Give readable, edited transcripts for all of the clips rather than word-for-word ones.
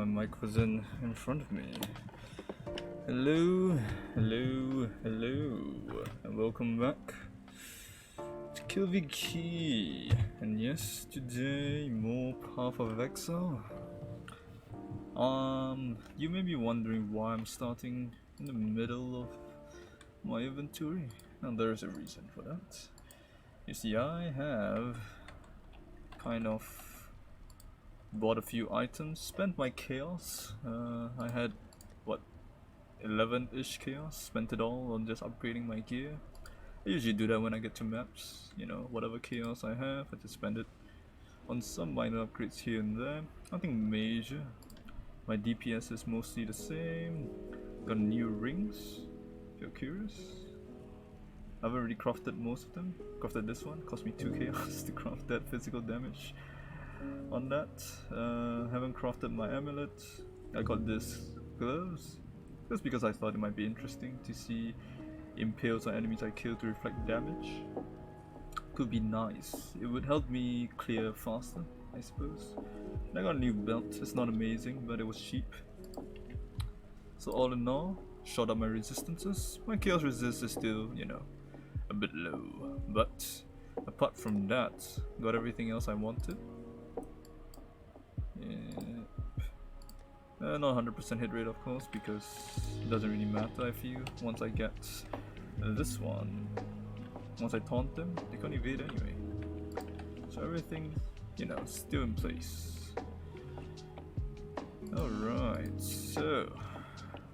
my mic was in front of me. Hello, hello, hello, and welcome back to KleidiKey. And yes, today more Path of Exile. You may be wondering why I'm starting in the middle of my inventory, and there's a reason for that. You see, I have kind of bought a few items, spent my chaos. I had, what, 11-ish chaos, spent it all on just upgrading my gear. I usually do that when I get to maps, you know, whatever chaos I have, I just spend it on some minor upgrades here and there. Nothing major. My DPS is mostly the same. Got new rings, if you're curious. I haven't really crafted most of them. Crafted this one, cost me 2 chaos to craft that physical damage on that. Haven't crafted my amulet. I got this gloves just because I thought it might be interesting to see impales on enemies I kill to reflect damage. Could be nice. It would help me clear faster, I suppose. And I got a new belt. It's not amazing, but it was cheap. So all in all, shot up my resistances. My chaos resist is still, you know, a bit low, but apart from that, got everything else I wanted. Not 100% hit rate, of course, because it doesn't really matter. I feel once I get this one, once I taunt them, they can't evade anyway. So everything, you know, still in place. Alright, so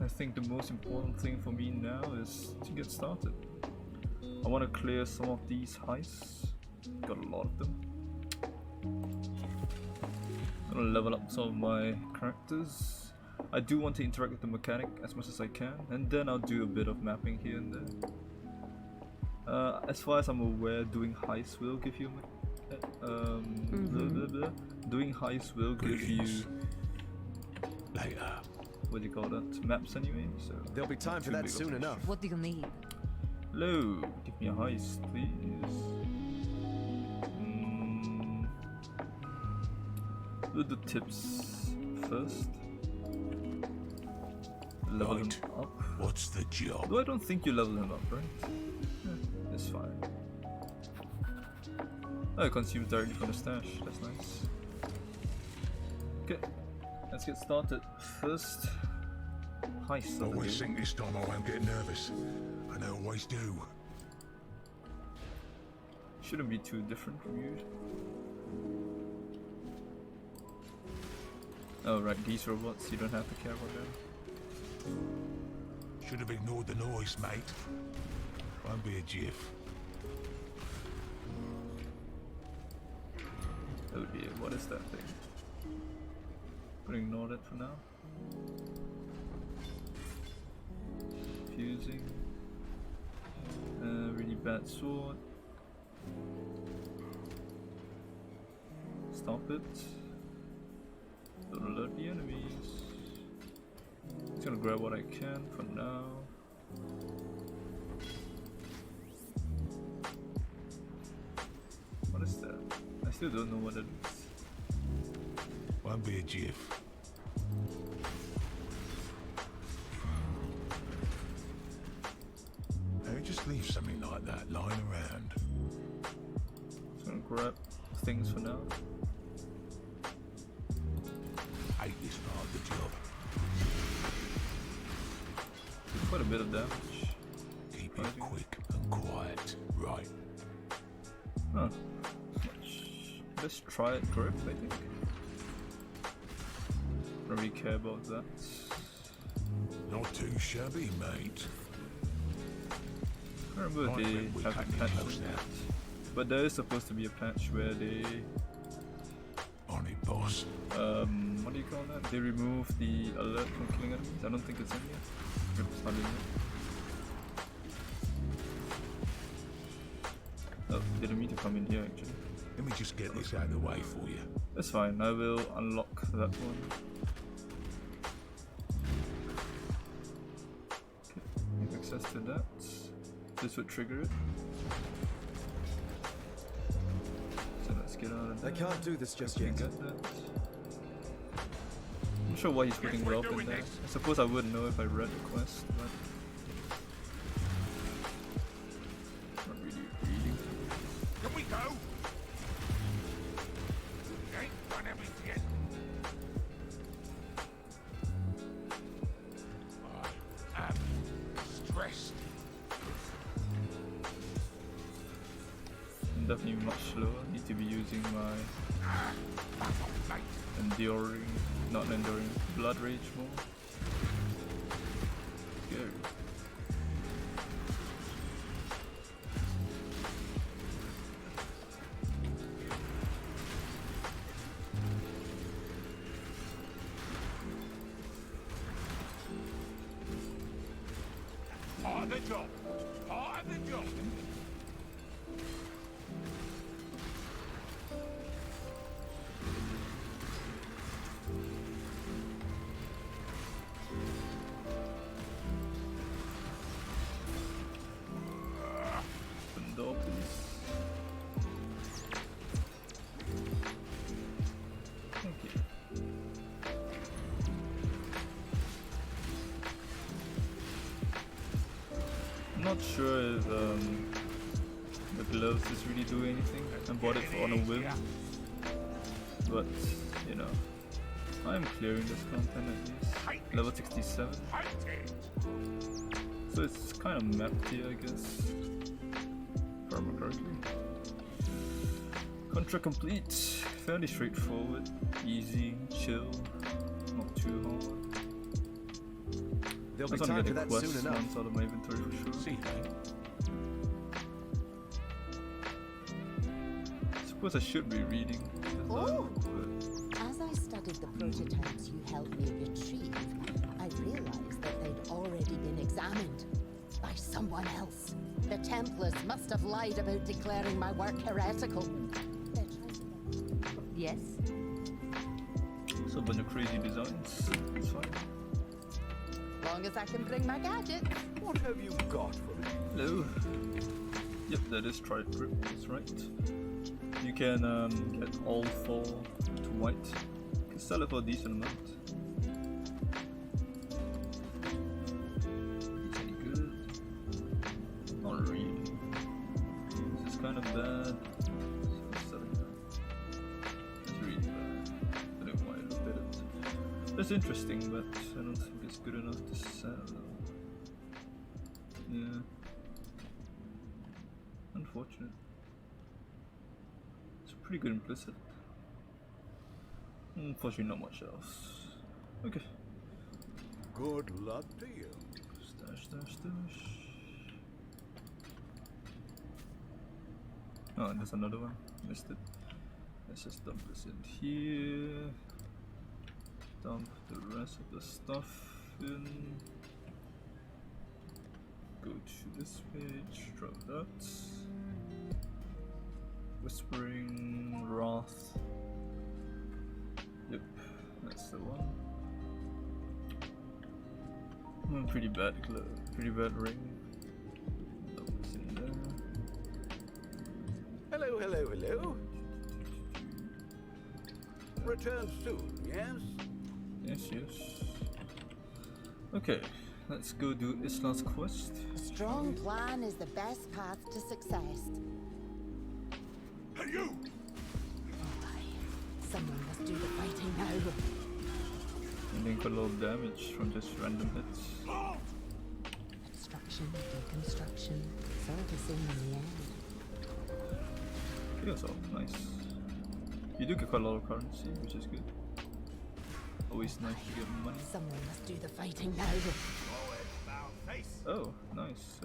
I think the most important thing for me now is to get started. I want to clear some of these heists. Got a lot of them. I'm gonna level up some of my characters. I do want to interact with the mechanic as much as I can, and then I'll do a bit of mapping here and there. As far as I'm aware, doing heists will give you doing heists will give you later. What do you call that? Maps anyway. So there'll be time for that soon enough. What do you need? Hello, give me a heist, please. We'll do tips first. Level him up. What's the job? Though I don't think you level him up, right? Yeah, it's fine. Oh, it consumes directly from the stash. That's nice. Okay, let's get started. First, heist. I always think this time I won't get nervous, and I always do. Shouldn't be too different from you. Oh right, these robots, you don't have to care about them. Should have ignored the noise, mate. Won't be a jiff. Oh dear, what is that thing? Gonna ignore that for now. Fusing. Really bad sword. Stop it. Don't alert the enemies. Just gonna grab what I can for now. What is that? I still don't know what it is. Won't be a jiff. Now just leave something like that lying around. Just gonna grab things for now. Hate this part of the job. Did quite a bit of damage. Keep it quick and quiet, right? Huh. Let's try it correctly, I think. Don't really care about that. Not too shabby, mate. I remember they have a patch on that. But there is supposed to be a patch where they... On it, boss. What do you call that? They remove the alert from killing enemies. I don't think it's in yet. It's not in yet. Oh, didn't mean to come in here actually. Let me just get this out of the way for you. That's fine, I will unlock that one. Okay, have access to that. This would trigger it. So let's get out of there. I can't do this just yet. Get that. not sure why he's putting Rob in there. I suppose I wouldn't know if I read the quest, but not really reading. Can we go? Ain't done everything. I am stressed. I'm definitely much slower. Need to be using my blood rage more. Scary. Part of the job. Part of the job. Not sure if the gloves is really doing anything. I bought it on a whim, but you know, I'm clearing this content at least. Level 67, so it's kind of mapped here, I guess. If I remember correctly. Contra complete. Fairly straightforward, easy, chill, not too hard. There'll I be just want time to for get that the quest soon enough. once out of my inventory for sure. See, I suppose I should be reading. Oh. As I studied the prototypes you helped me retrieve, I realized that they'd already been examined by someone else. The Templars must have lied about declaring my work heretical. Yes? So a bunch of crazy designs. It's fine. Long as I can bring my gadgets. What have you got for me? Hello. Yep, that is tried grip, that's right. You can get all 4 to white. You can sell it for a decent amount. Is any good? Not really. This is kind of bad. So selling that. It's really bad. I don't know why I looked at it. It's interesting, but I don't think it's good enough to sell. Yeah. Unfortunate. It's pretty good implicit. Unfortunately, not much else. Okay. Good luck to you. Stash. Oh, and there's another one. Missed it. Let's just dump this in here. Dump the rest of the stuff in. Go to this page, drop that. Whispering Wrath. Yep, that's the one. Pretty bad glove, pretty bad ring. Dump this in there. Hello. Return soon, yes? Yes. Okay, let's go do Isla's quest. A strong plan is the best path to success. Hey, you! Someone must do the fighting now. And then got a lot of damage from just random hits. Construction, deconstruction, it's all the same in the end. Feels all nice. You do get quite a lot of currency, which is good. Always nice to get money. Someone must do the fighting now. Oh, nice.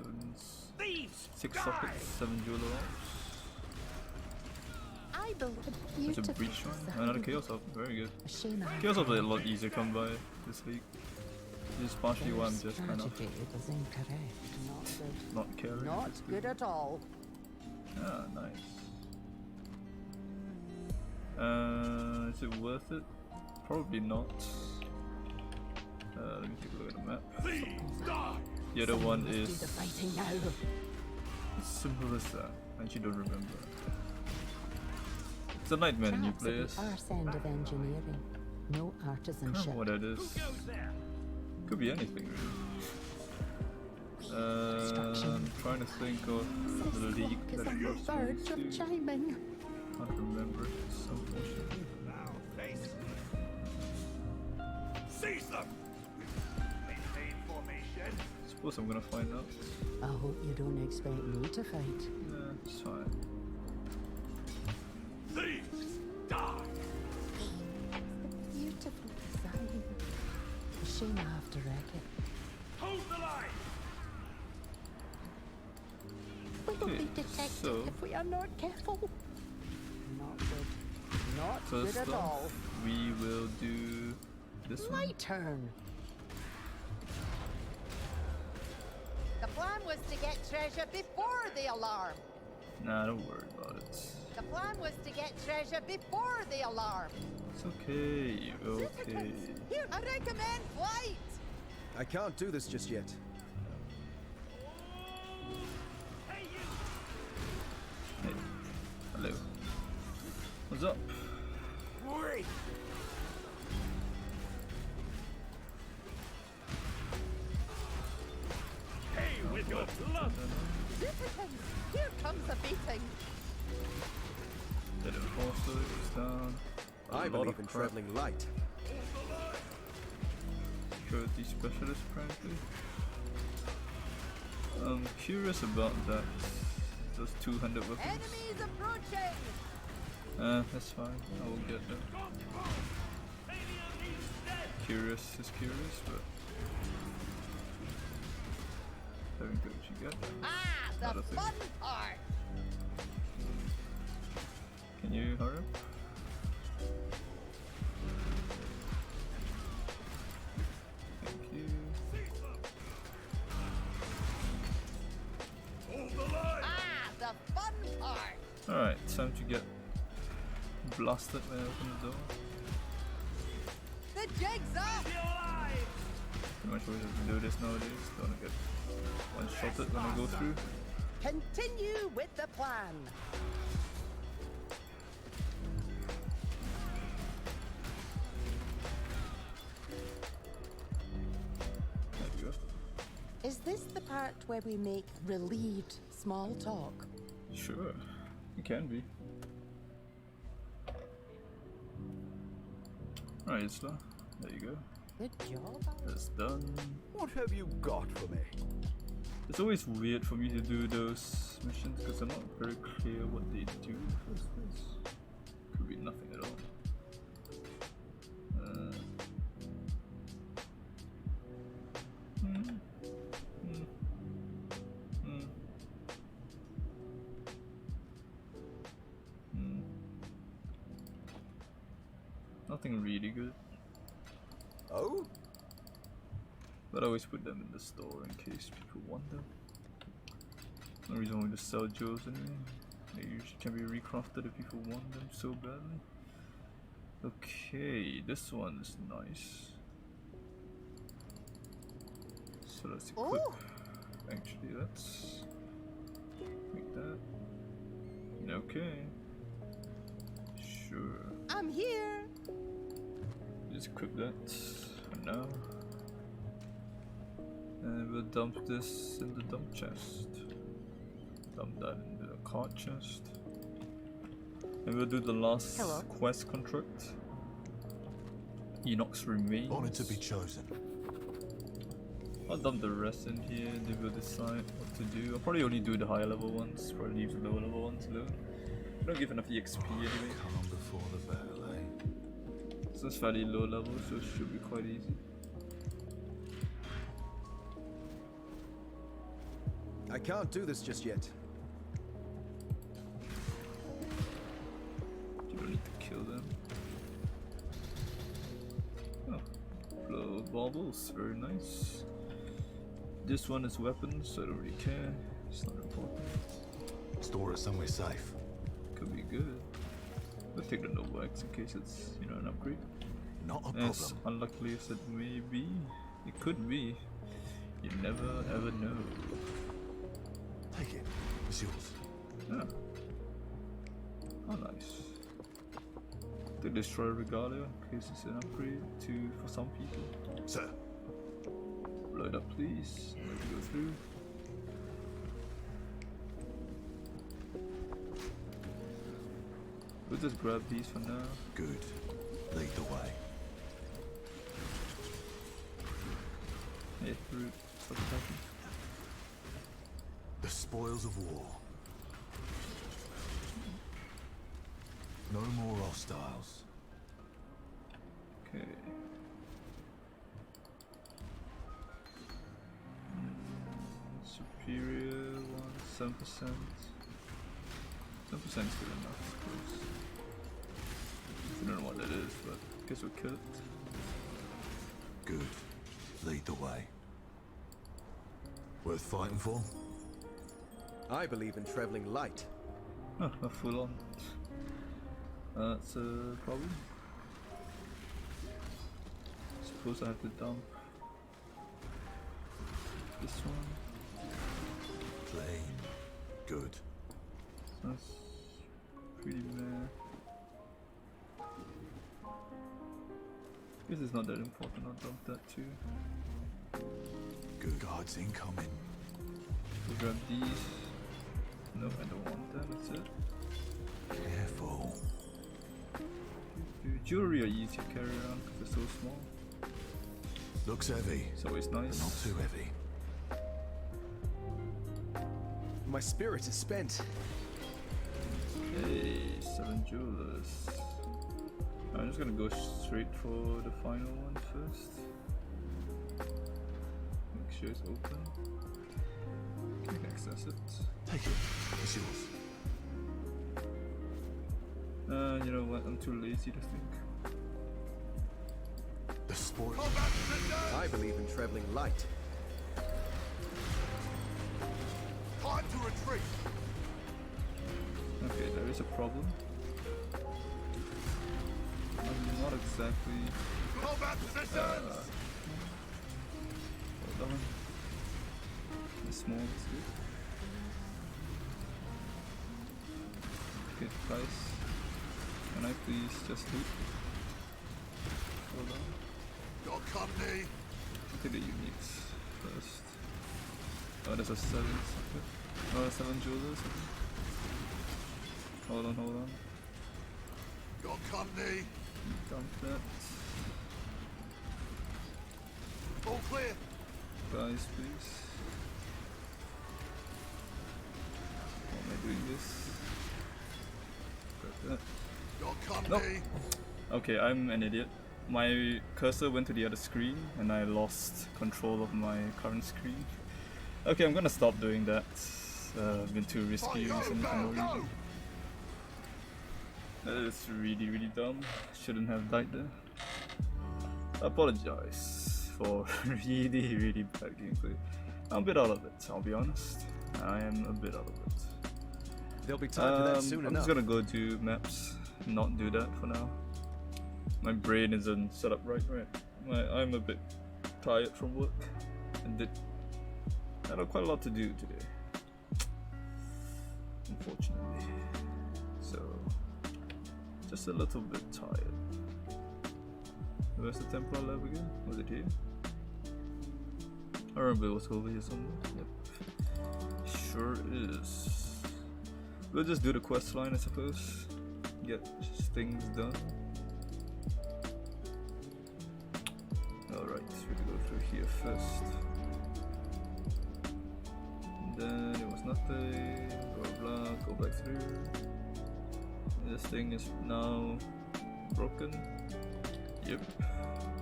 6 sockets, 7 jewel arms. I built a There's a beautiful breach one. Another chaos orb, very good. A shame I Chaos orb is a lot easier to come by this week. This is partially why I'm just kind of strategy was incorrect. Not good. not caring. Not It's good at all. Ah, nice. Is it worth it? Probably not. Let me take a look at the map. The other one Someone must do is the fighting now. as simple as that. I actually don't remember. It's a nightmare to new Perhaps at players. the arse end of engineering. No I don't artisanship. know what that is. Could be anything really. I'm trying to think of the league Is that on it the goes verge of to. chiming. Can't remember. Unfortunately. Now face. Seize them. Maintain formation. Suppose I'm gonna find out. I hope you don't expect me to fight. Nah, it's fine. Thieves, die. Beautiful design. A shame I have to wreck it. Hold the line. We will Okay, be detected so- if we are not careful. Not good. Not First good at all. off, we will do this My one. turn. The plan was to get treasure before the alarm. Nah, don't worry about it. The plan was to get treasure before the alarm. It's okay, okay. Here, I recommend flight. I can't do this just yet. Hey, you. Hey, hello. What's up? Wait. Hey, with your blood. Citizens, here comes a beating. Dead Enforcer is down. A I lot believe of in crap. traveling light. Security specialist, apparently. I'm curious about that. Those two-handed weapons. Enemies approaching. That's fine. I will get them. Curious is curious, but having good what you get. Ah, Not the a thing. fun part. Can you hurry up? Thank you. Ah, the fun part. Alright, time to get blasted when I open the door. The jig's up. Pretty much always have to do this nowadays. Don't wanna get one-shotted when I go through. Continue with the plan. There you go. Is this the part where we make relieved small talk? Sure, it can be. Alright, Isla. There you go. Good job. That's done. What have you got for me? It's always weird for me to do those missions because I'm not very clear what they do in the first place. Could be nothing at all. Nothing really good, Oh? but I always put them in the store in case people want them. No reason why to sell Joes anyway. They usually can be recrafted if people want them so badly. Okay, this one is nice. So let's equip. Ooh. Actually, let's make that. Okay. Sure. I'm here. Just equip that for now. And we'll dump this in the dump chest. Dump that in the cart chest. And we'll do the last Hello. quest contract. Enoch's remains. Honored to be chosen. I'll dump the rest in here and they will decide what to do. I'll probably only do the higher level ones, probably leave the lower level ones alone. I don't give enough EXP anyway. Calm before the battle, eh? So it's fairly low level, so it should be quite easy. I can't do this just yet. You don't need to kill them. Oh, flow of baubles, very nice. This one is weapons, so I don't really care. It's not important. Store it somewhere safe. Could be good. We'll take the Noble X in case it's, you know, an upgrade. Not a As problem. unluckily as it may be, it could be. You never ever know. Take it. It's yours. Yeah. Oh, nice. to destroy Regalia in case it's an upgrade for some people. Sir. Load up please, let me go through. We'll just grab these for now. Good. Lead the way. Yeah, root. Stop attacking. The spoils of war. No more hostiles. Okay. Superior one, 7%. 7% is good enough, of course. I don't know what that is, but I guess we'll kill it. Good. Lead the way. Worth fighting for? I believe in traveling light. Oh, full on. That's a problem. Suppose I have to dump this one. Plain. Good. That's pretty meh. Guess it's not that important, I'll dump that too. Good. Guards incoming. We'll grab these. No, I don't want that, that's it. Careful. Jewelry are easy to carry around because they're so small. Looks heavy. It's always But nice. not too heavy. My spirit is spent. Hey, 7 jewelers. I'm just gonna go straight for the final one first. Make sure it's open. Can access it. Take it. It's yours. You know what? I'm too lazy to think. The spoil. I believe in traveling light. Time to retreat. Okay, there is a problem. I'm not exactly. Combat positions. Hold on. The small is good. Okay, guys. Can I please just loot? Hold on. Got company. I'll take the uniques first. Oh, there's a 7 something. Oh, 7 jewelers. Hold on. Got company. Dump that. All clear. Guys, please. How am I doing this? Grab that. Got company. Okay, I'm an idiot. My cursor went to the other screen and I lost control of my current screen. Okay, I'm gonna stop doing that. Been too risky recently for no reason. That is really dumb. Shouldn't have died there. I apologize for really bad gameplay. I'm a bit out of it, I'll be honest. I am a bit out of it. There'll be time for that soon I'm enough. just gonna go to maps, not do that for now. My brain isn't set up right. I'm a bit tired from work. I had quite a lot to do today, unfortunately. So, just a little bit tired. Where's the Templar lab again? Was it here? I remember it was over here somewhere. Yep. Sure is. We'll just do the quest line, I suppose. Get things done. Alright, we can go through here first. And then it was nothing. Blah blah. Go back through. This thing is now broken. Yep.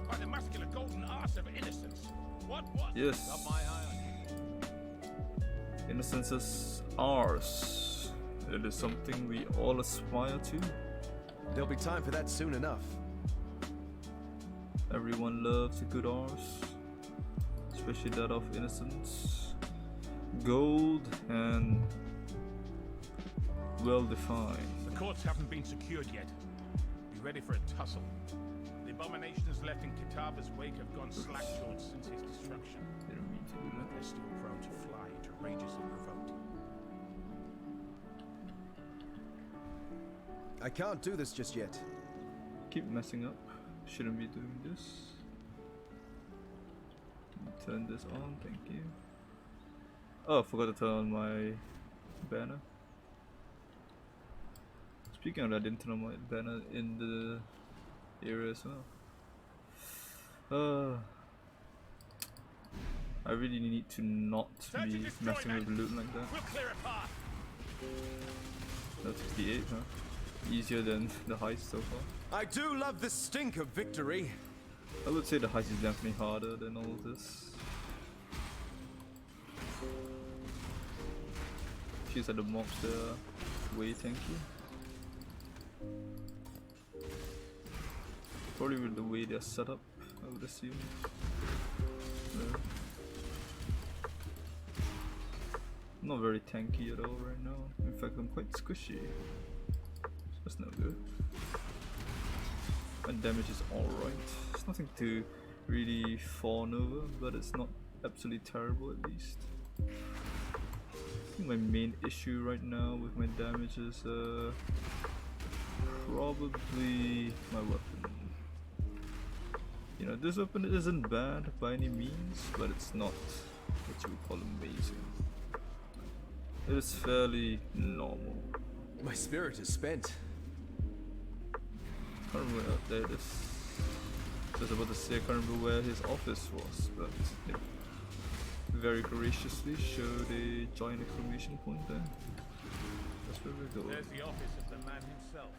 By the muscular golden arse of innocence. What? Yes. Got my eye on you. Innocence is ours. It is something we all aspire to. There'll be time for that soon enough. Everyone loves a good arse, especially that of innocence. Gold and well defined. The courts haven't been secured yet. Be ready for a tussle. The abominations left in Kitava's wake have gone slack-jawed since his destruction. Didn't mean to do that. They're still prone to fly, to rages and revolt. I can't do this just yet. keep messing up. Shouldn't be doing this. Turn this on, thank you. Oh, I forgot to turn on my banner. Speaking of that, I didn't turn on my banner in the area as well. I really need to not be messing with loot like that. We'll clear a path. That's 68, huh? Easier than the heist so far. I do love the stink of victory. I would say the heist is definitely harder than all of this. Feels like the mobs are way tanky. Probably with the way they're set up, I would assume. Yeah. Not very tanky at all right now. In fact, I'm quite squishy. That's no good. My damage is alright. It's nothing to really fawn over, but it's not absolutely terrible at least. I think my main issue right now with my damage is probably my weapon. You know, this weapon isn't bad by any means, but it's not what you would call amazing. It is fairly normal. My spirit is spent. I can't remember out there this. I was about to say I can't remember where his office was, but it very graciously showed a giant exclamation point there. That's where we're going. There's the office of the man himself.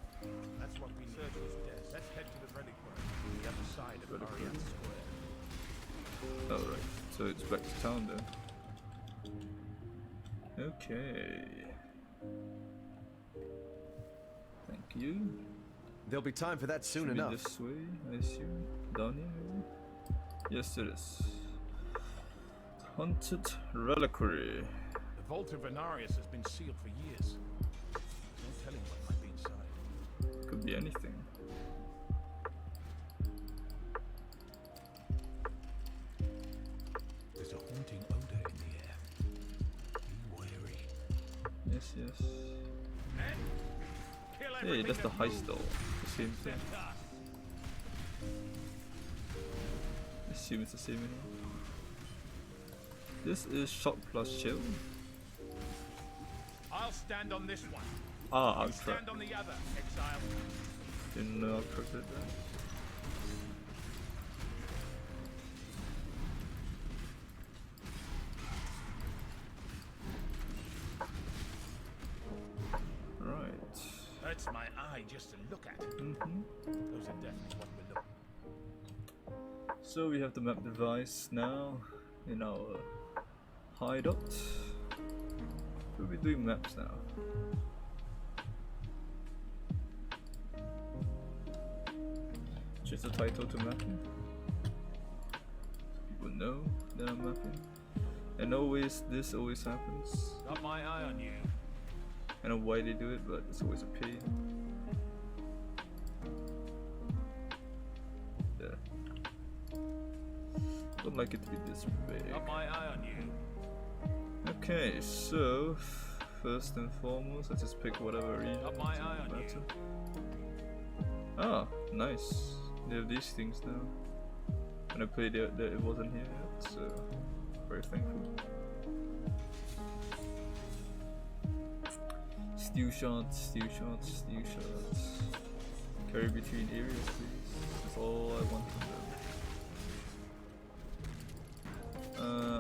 That's what we search his desk. Let's head to the reliquary, the other side of Arian Square. Alright, so it's back to town then. Okay. Thank you. There'll be time for that soon Should be enough. this way, I assume. Down here, maybe? Yes, it is. Haunted Reliquary. The Vault of Venarius has been sealed for years. There's no telling what might be inside. Could be anything. There's a haunting odor in the air. Be wary. Yes, yes. Men, kill Hey, everything that's the that heist moves. though. The same thing. Except us. I assume it's the same anyway. This is shock plus chill. I'll stand on this one. Ah, You I'm trapped. stand on the other, Exile. Didn't know I cooked it there. Right. Hurts my eye just to look at. Mm-hmm. Those are definitely what we're looking. So we have the map device now in our hideout. We'll be doing maps now. Just the title to mapping. So people know that I'm mapping. And always, this always happens. Got my eye on you. I know why they do it, but it's always a pain. Yeah. Don't like it to be this big. Got my eye on you. Okay, so first and foremost, let's just pick whatever region. Got my eye on matter. you. Ah, nice. They have these things now. When I played it, it wasn't here yet, so very thankful. Steal shots, steal shots, steal shots. Carry between areas, please. That's all I want from them.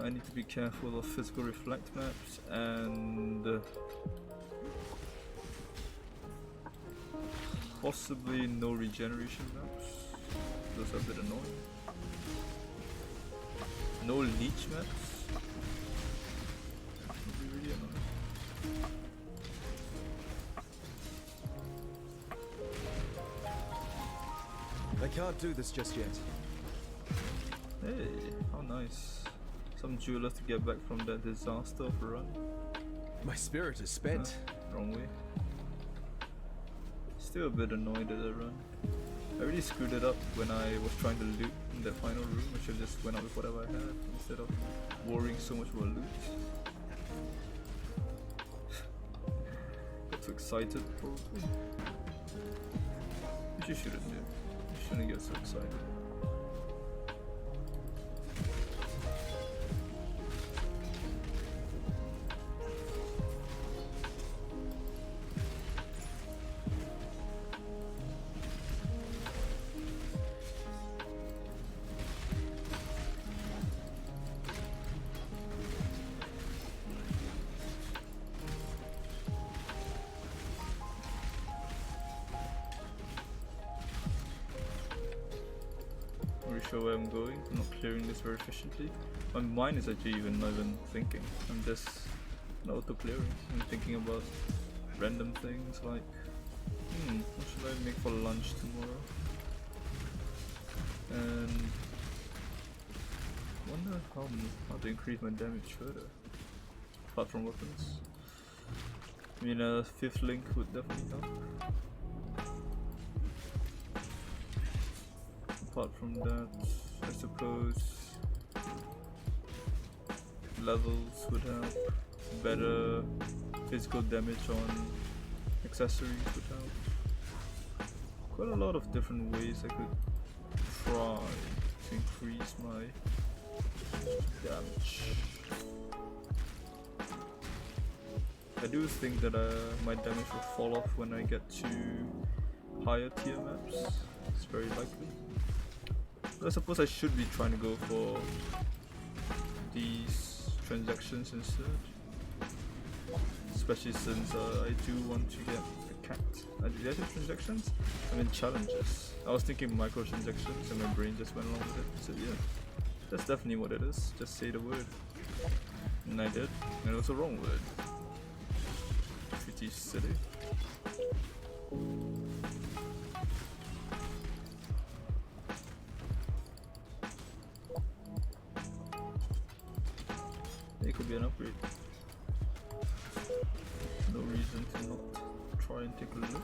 I need to be careful of physical reflect maps and possibly no regeneration maps. Those are a bit annoying. No leech maps. Would be really annoying. I can't do this just yet. Hey, how nice. Some jewelers to get back from that disaster of a run. My spirit is spent. Wrong way. Still a bit annoyed at the run. I really screwed it up when I was trying to loot in that final room. I should have just went out with whatever I had instead of worrying so much about loot. Got too excited probably. Which you shouldn't do. Shouldn't get so excited. Sure where I'm going. I'm not clearing this very efficiently. My mind is actually not even thinking. I'm just auto clearing. I'm thinking about random things like, what should I make for lunch tomorrow? And wonder how to increase my damage further. Apart from weapons. I mean, a 5th link would definitely help. Apart from that, I suppose levels would help. Better physical damage on accessories would help. Quite a lot of different ways I could try to increase my damage. I do think that my damage will fall off when I get to higher tier maps. It's very likely. I suppose I should be trying to go for these transactions instead. Especially since I do want to get the cat. Did I do transactions? I mean challenges. I was thinking microtransactions and my brain just went along with it. So yeah, that's definitely what it is. Just say the word. And I did. And it was a wrong word. Pretty silly. It could be an upgrade. No reason to not try and take a look.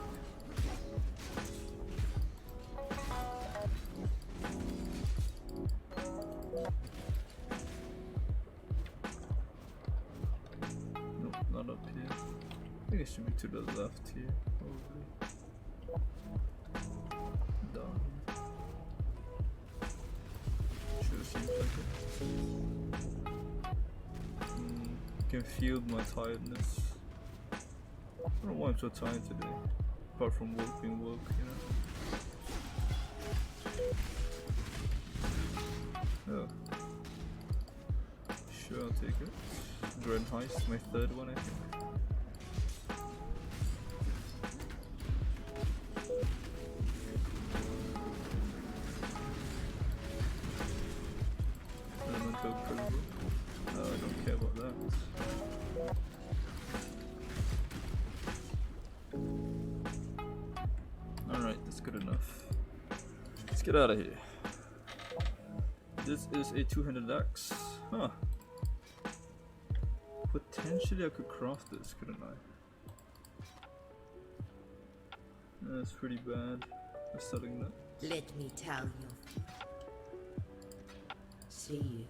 Nope, not up here. I think it should be to the left here, probably. Down. Sure seems like it. Can feel my tiredness. I don't know why I'm so tired today. Apart from being woke, you know. Oh. Sure, I'll take it. Grand Heist, my 3rd one, I think. Elemental Critical. No, I don't care about that. Alright, that's good enough. Let's get out of here. This is a 2-handed axe. Huh. Potentially I could craft this, couldn't I? That's pretty bad. I'm selling that. Let me tell you. See you.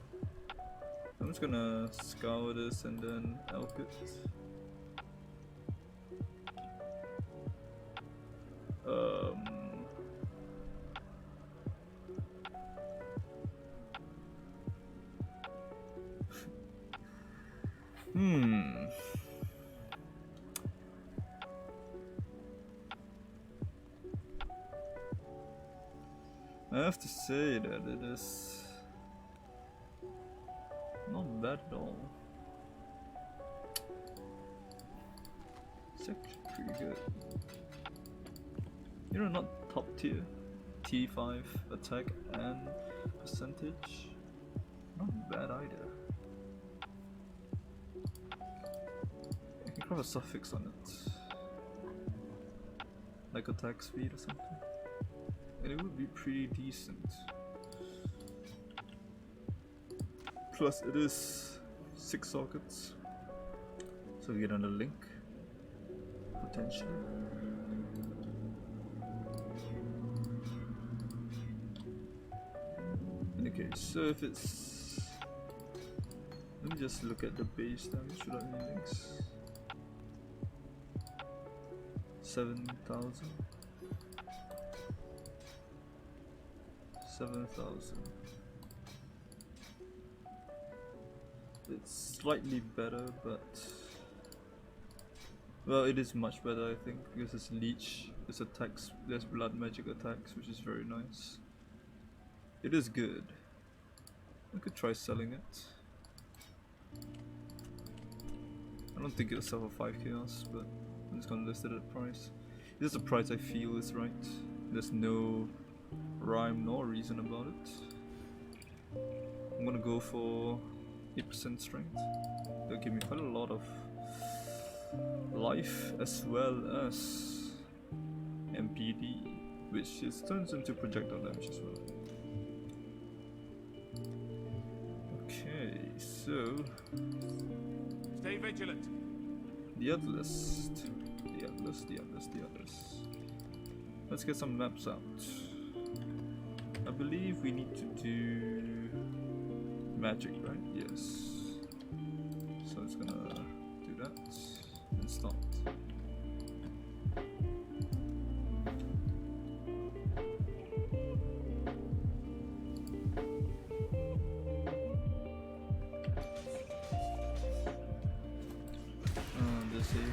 I'm just gonna scour this and then elk it. I have to say that it is not bad at all. It's actually pretty good. You know, not top tier. T5 attack and percentage. Not bad either. I can craft a suffix on it. Like attack speed or something. And it would be pretty decent. Plus it is 6 sockets. So we get another link. Potentially. Okay, so if it's... Let me just look at the base damage without any links. 7,000. 7,000. It's slightly better, but well, it is much better I think because it's leech, it's attacks, there's blood magic attacks, which is very nice. It is good. I could try selling it. I don't think it'll sell for 5 chaos, but I'm just gonna list it at price. This is the price I feel is right. There's no rhyme nor reason about it. I'm gonna go for 8% strength. They'll give me quite a lot of life as well as MPD, which just turns into projectile damage as well. Okay, so Stay vigilant. the other list. The others. Let's get some maps out. I believe we need to do magic, right? Yes. So it's gonna do that and start. This area.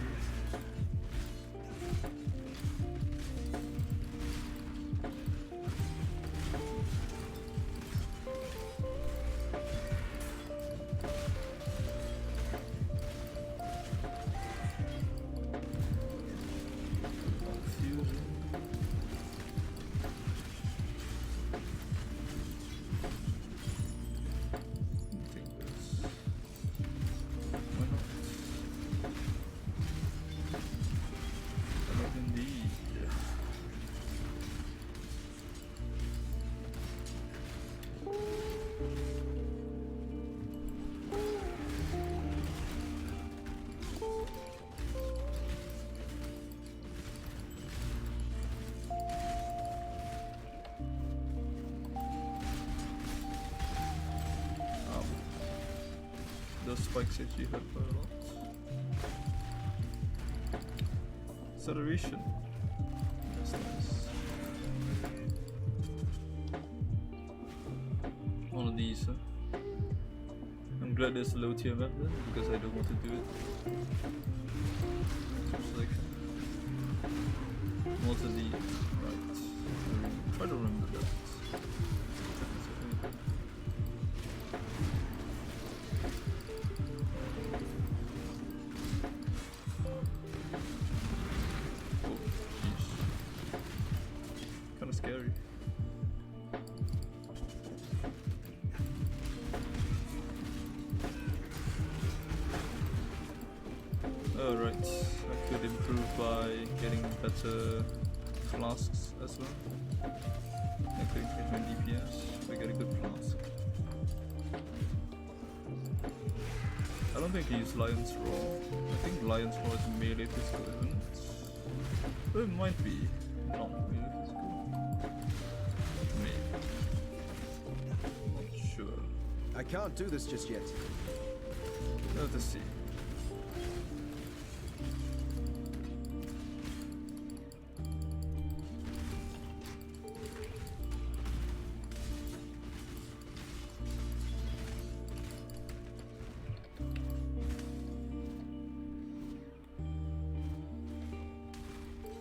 Those spikes actually hurt quite a lot. Acceleration. That's nice. One of these, huh? I'm glad there's a low tier map then, because I don't want to do it. Just like more to the right. Try to remember that. Scary. Alright, I could improve by getting better flasks as well. I could increase my DPS if I get a good flask. I don't think I use Lion's Roar. I think Lion's Roar is melee physical, isn't it? But it might be not melee physical. I can't do this just yet. Let us see.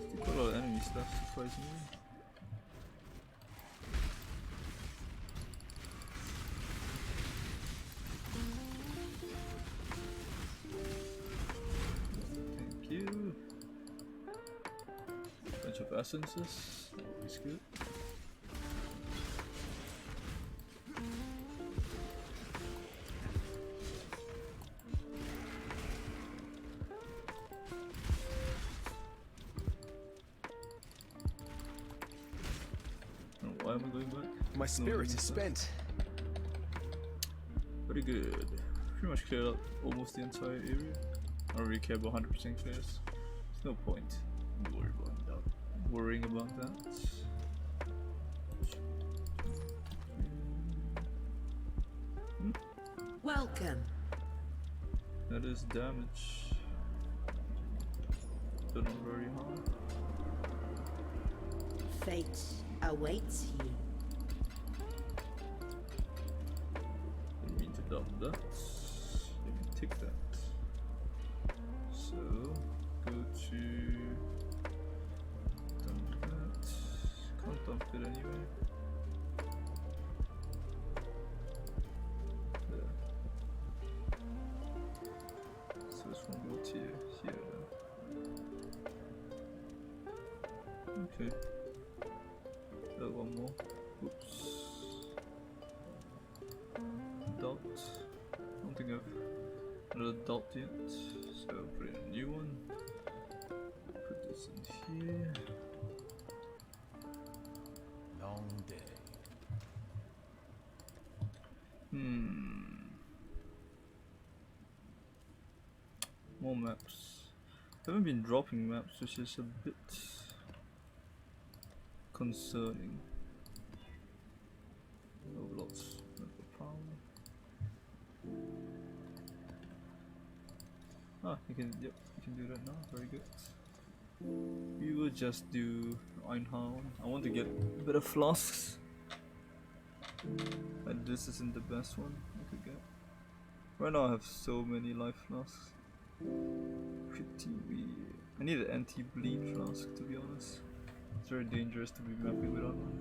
Still quite a lot of enemy stuff, surprisingly. Bunch of essences, always good. Oh, why am I going back? My spirit is spent. Pretty good. Pretty much cleared up almost the entire area. I don't really care about 100% clears. There's no point in worrying about that. Welcome. That is damage. But not very high. Fate awaits you. Done that. Let me take that. So go to dump that. Can't dump it anyway. There. So this one go to here then. Okay. One more. Oops. Dot. I don't think I've another dot yet. So put in a new one. Put this in here. Long day. More maps. I haven't been dropping maps, which is a bit concerning. Overloads. Ah, you can do that now. Very good. We will just do Einhorn. I want to get better flasks. And this isn't the best one I could get. Right now I have so many life flasks. Pretty weird. I need an anti-bleed flask, to be honest. It's very dangerous to be mapping without one.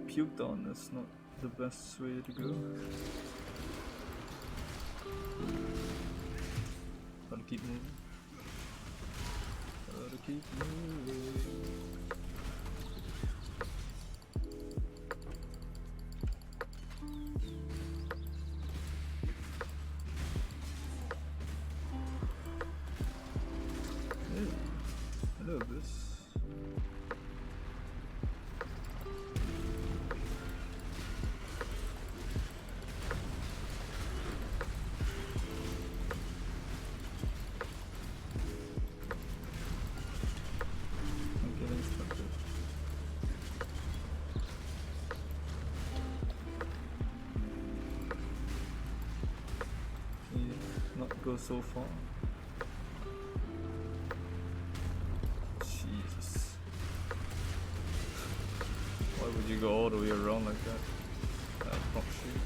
Puke down, that's not the best way to go. Gotta keep moving. Gotta keep moving. Hey, hello, this. Go so far. Jesus. Why would you go all the way around like that? Not sure.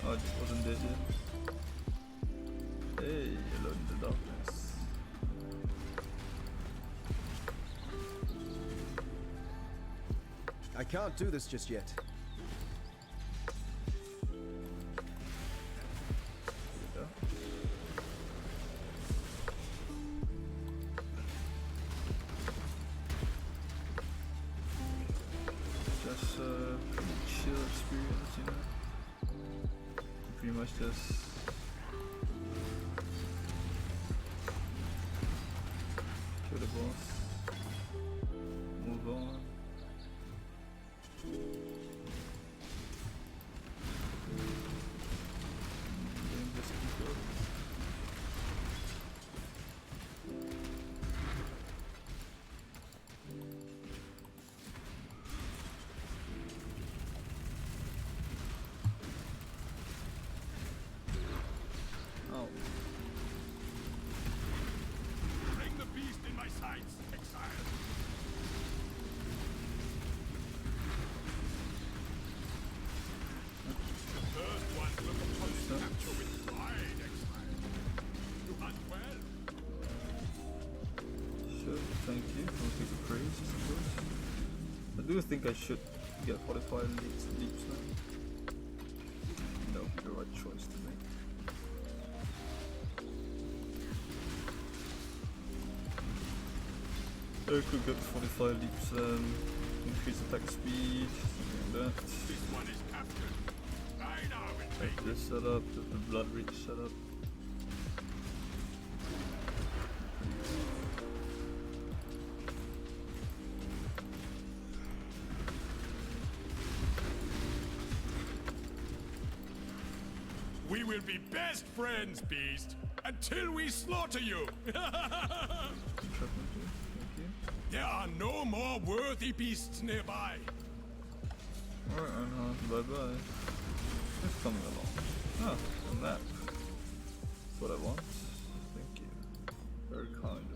Oh, it wasn't dead yet. Hey, hello in the darkness. I can't do this just yet. Just a pretty chill experience, you know. Pretty much just kill the boss, move on. Bring the beast in my sights, Exile. The first one will propose capture with pride, Exile. You hunt well. Sure, thank you. I'll take the praise, I suppose. I do think I should get 45 leaps now. No, the right choice to make. I could get 45 leaps, increase attack speed, something like that. This one is captured. I now will take Get this set up, get the blood reach set up. We will be best friends, Beast, until we slaughter you. Thank you. There are no more worthy beasts nearby. Alright, bye bye. It's coming along. Ah, a map. That's what I want. Thank you. Very kind of you.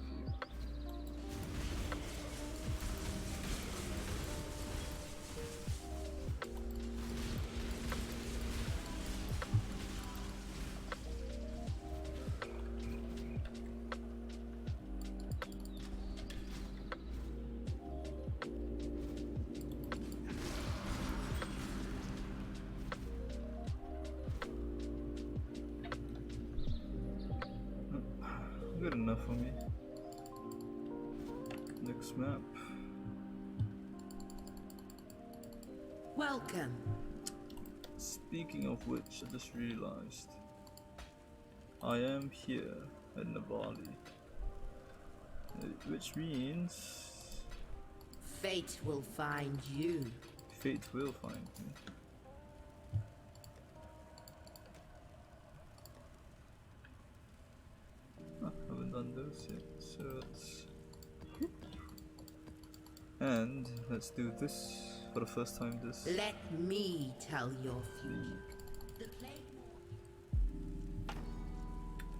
Good enough for me. Next map. Welcome. Speaking of which, I just realized I am here at Navali, which means Fate will find you. fate will find me. Haven't done those yet, so and let's do this for the first time. This Let me tell your future. The plague.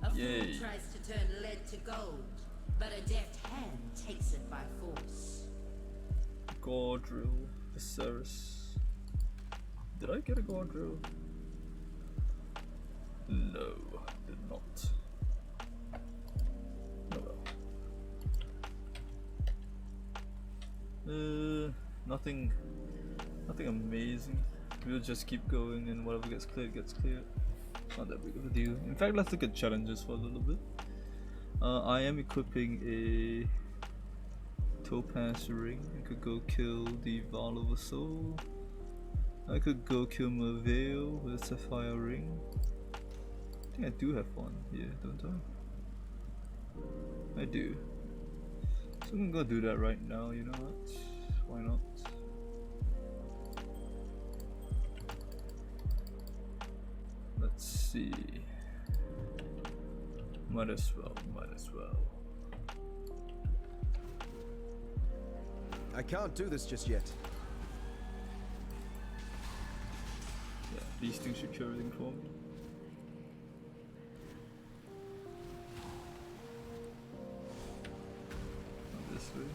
A Yay. fool tries to turn lead to gold, but a deft hand takes it by force. Gordrill, Viserys. Did I get a Gordrill? No, did not. Oh well. Nothing amazing. We'll just keep going, and whatever gets cleared gets cleared. Not that big of a deal. In fact, let's look at challenges for a little bit. I am equipping a Topaz ring. I could go kill the Val of a Soul. I could go kill Merveil with a Sapphire ring. I think I do have one here, don't I? I do. So I'm gonna go do that right now, you know what? Why not? Let's see. Might as well. I can't do this just yet. Yeah, these things should cure everything for me. Not this way.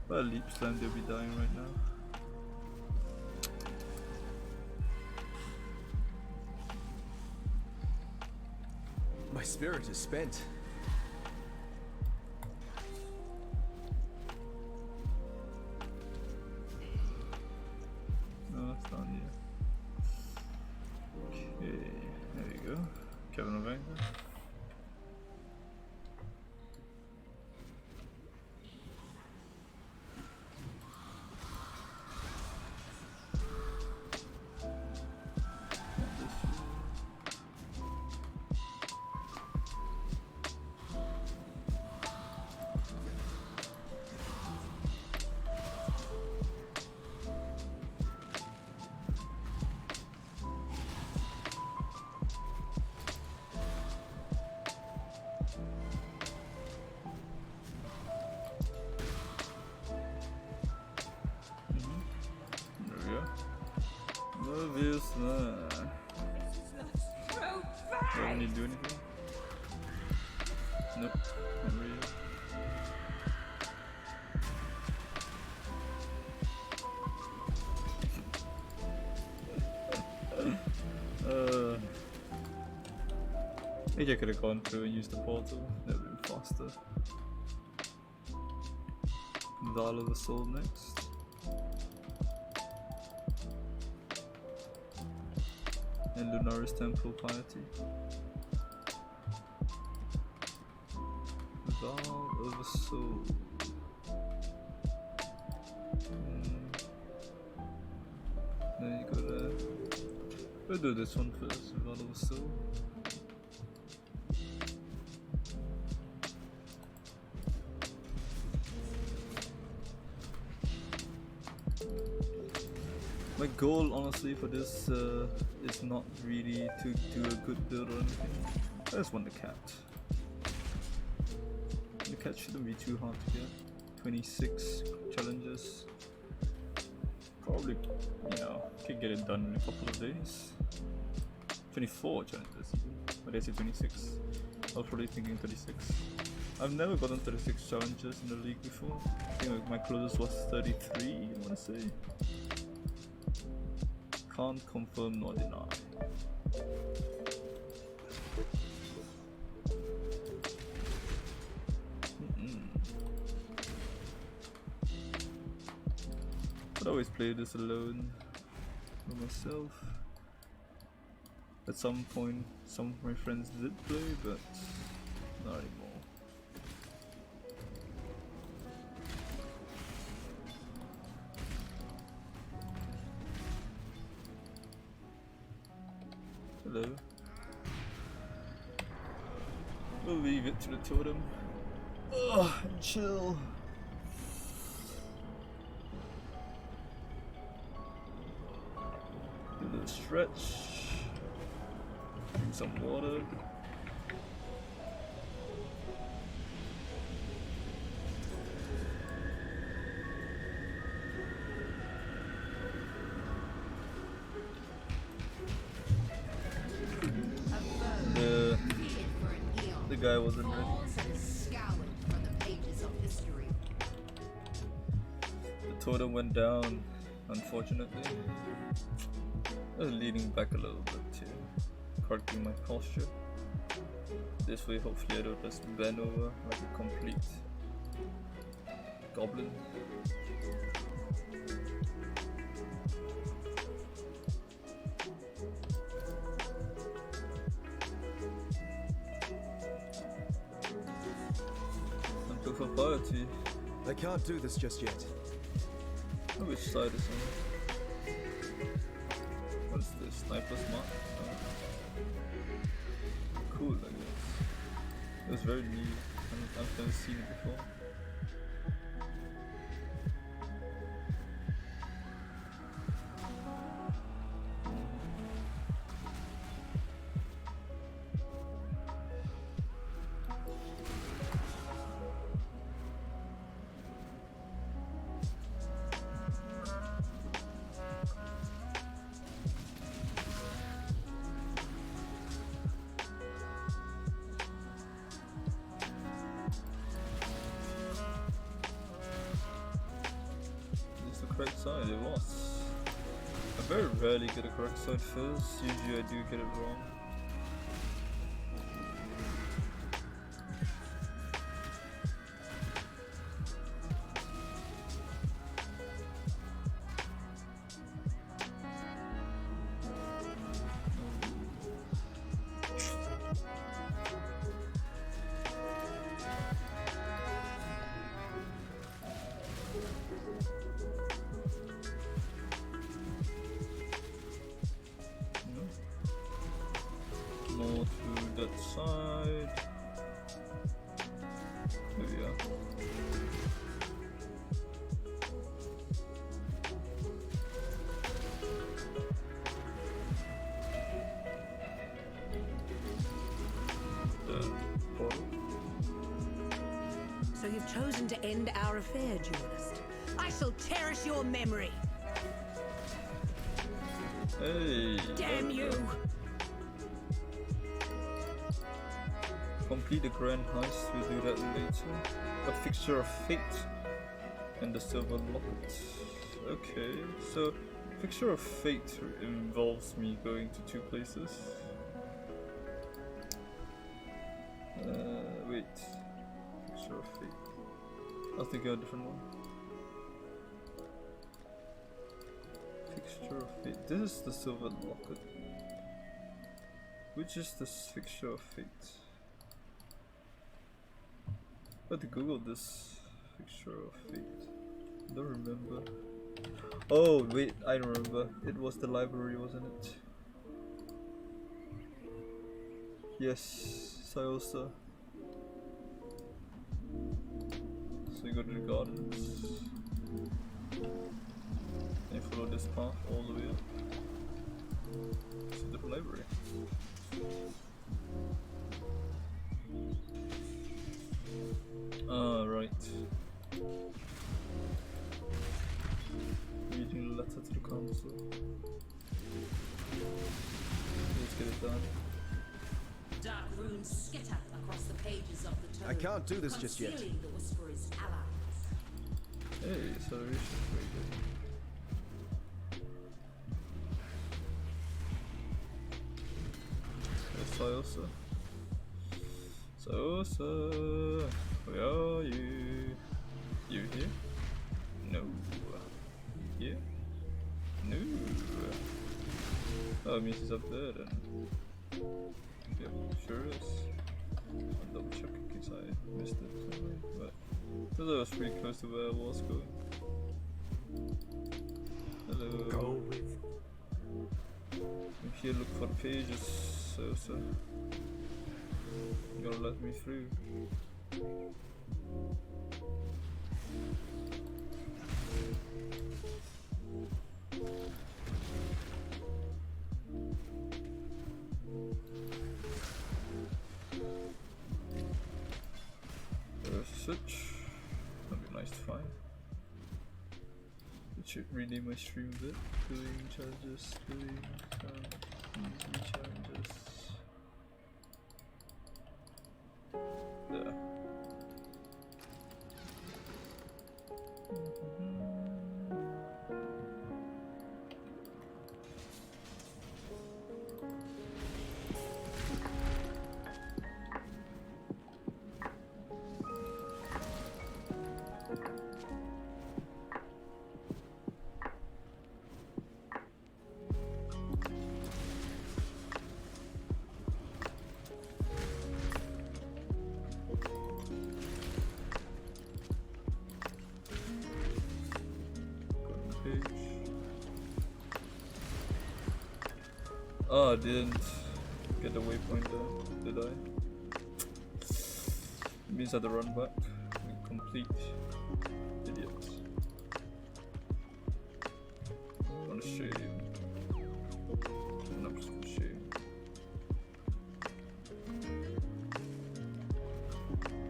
By a leap slam, they'll be dying right now. My spirit is spent. No, it's down here. Okay, there you go. Kevin of Anger. Don't need to do anything? Nope, not really. Maybe I could have gone through and used the portal, that would have been faster. Val of the Soul next. And Lunaris Temple Piety. Val of the Soul. Then you go there. We'll do this one first, Val of the Soul. My goal, honestly, for this is not really to do a good build or anything. I just want the cat. The cat shouldn't be too hard to get. 26 challenges. Probably, you know, can get it done in a couple of days. 24 challenges even. But I say 26. I was probably thinking 36. I've never gotten 36 challenges in the league before. I think like my closest was 33, I wanna say. Can't confirm nor deny. I'd always play this alone by myself. At some point, some of my friends did play, but not anymore. Hello. We'll leave it to the totem. Ugh, chill. Do a little stretch. Drink some water. The guy wasn't ready. The totem went down, unfortunately. I was leaning back a little bit too, correcting my posture. This way hopefully I don't just bend over like a complete goblin. Survivalbility. I can't do this just yet. Which side is on? What is this? Sniper smart? Cool, I guess. It was very new. I've never seen it before. Correct side, it was. I very rarely get a correct side first, usually I do get it wrong. More to that side. There we are. The portal. So you've chosen to end our affair, duelist. I shall cherish your memory. Hey! Damn you! Complete the grand heist, we'll do that later. A fixture of fate and the silver locket. Okay, so fixture of fate involves me going to two places. Wait. Fixture of fate. I was thinking of a different one. Fixture of fate. This is the silver locket. Which is the fixture of fate? I had to Google this fixture of fate. I don't remember. Oh wait, I remember. It was the library, wasn't it? Yes, Syosa. So you go to the gardens. And you follow this path all the way up. It's a different library. Right. Reading letter to the council. Let's get it done. Dark runes skitter across the pages of the tome. I can't do this just yet. Concealing the Whisperer's allies. Hey, acceleration, very good. Sayosa. Sayosa, where are you? You here? No. Here? No. Oh, it means he's up there then. Yep, sure is. I'll double check in case I missed it somewhere, but I thought I was pretty close to where I was going. Hello. Go with. I'm here, look for the pages. So you gotta let me through. There's a switch. That'd be nice to find. It should rename my stream a bit. Doing challenges, doing easy challenges. There. Oh, I didn't get the waypoint there, did I? It means I had to run back. Complete idiots. What a shame. An absolute shame.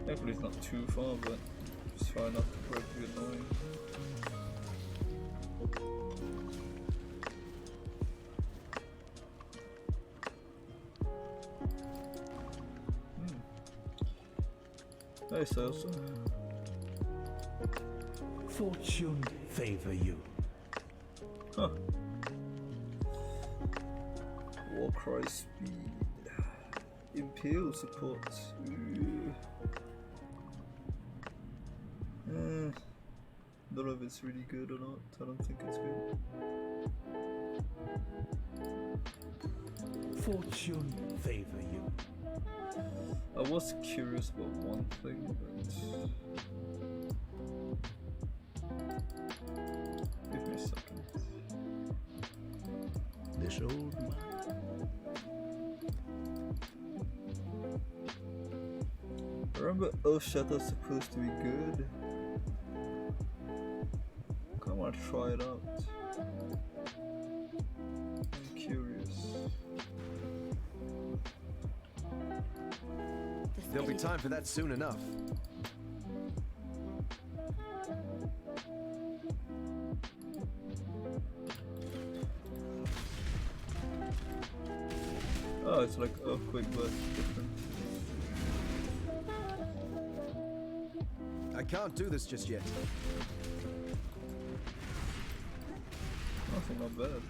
Thankfully it's not too far, but just far enough for it to be annoying. Hey, Salsa. Fortune favor you. Huh. Warcry speed. Impale support. Don't know if it's really good or not. I don't think it's good. Fortune favor you. I was curious about one thing, but give me a second. This old man. Remember Osheta's supposed to be good? I wanna try it out. I'm curious. There'll be time for that soon enough. Oh, it's like earthquake but different. I can't do this just yet. Nothing, not bad.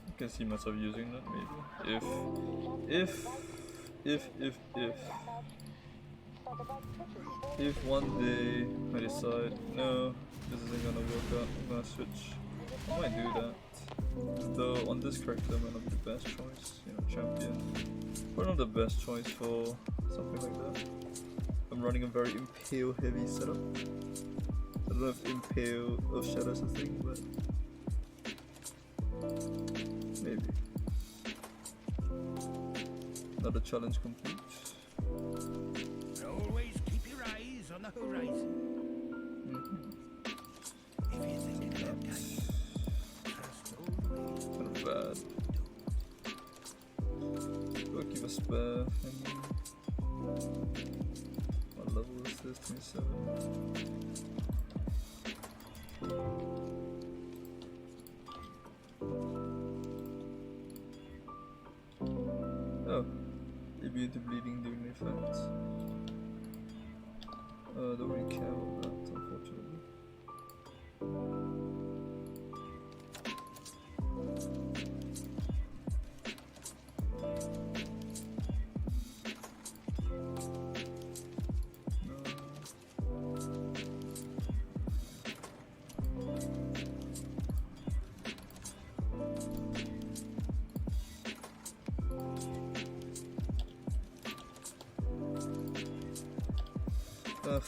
I can see myself using that maybe. If one day I decide, no, this isn't gonna work out, I'm gonna switch. I might do that. Though on this character I might not be the best choice, you know, champion. But not the best choice for something like that. I'm running a very impale heavy setup. I don't know if impale of shadows a thing, but maybe. Another challenge complete. Always keep your eyes on the horizon. If you think it'll have time, trust always. Kind of bad. Do I keep a spare? What level is this? 27. Oh, immune to bleeding during the effect. Don't really care about that, unfortunately.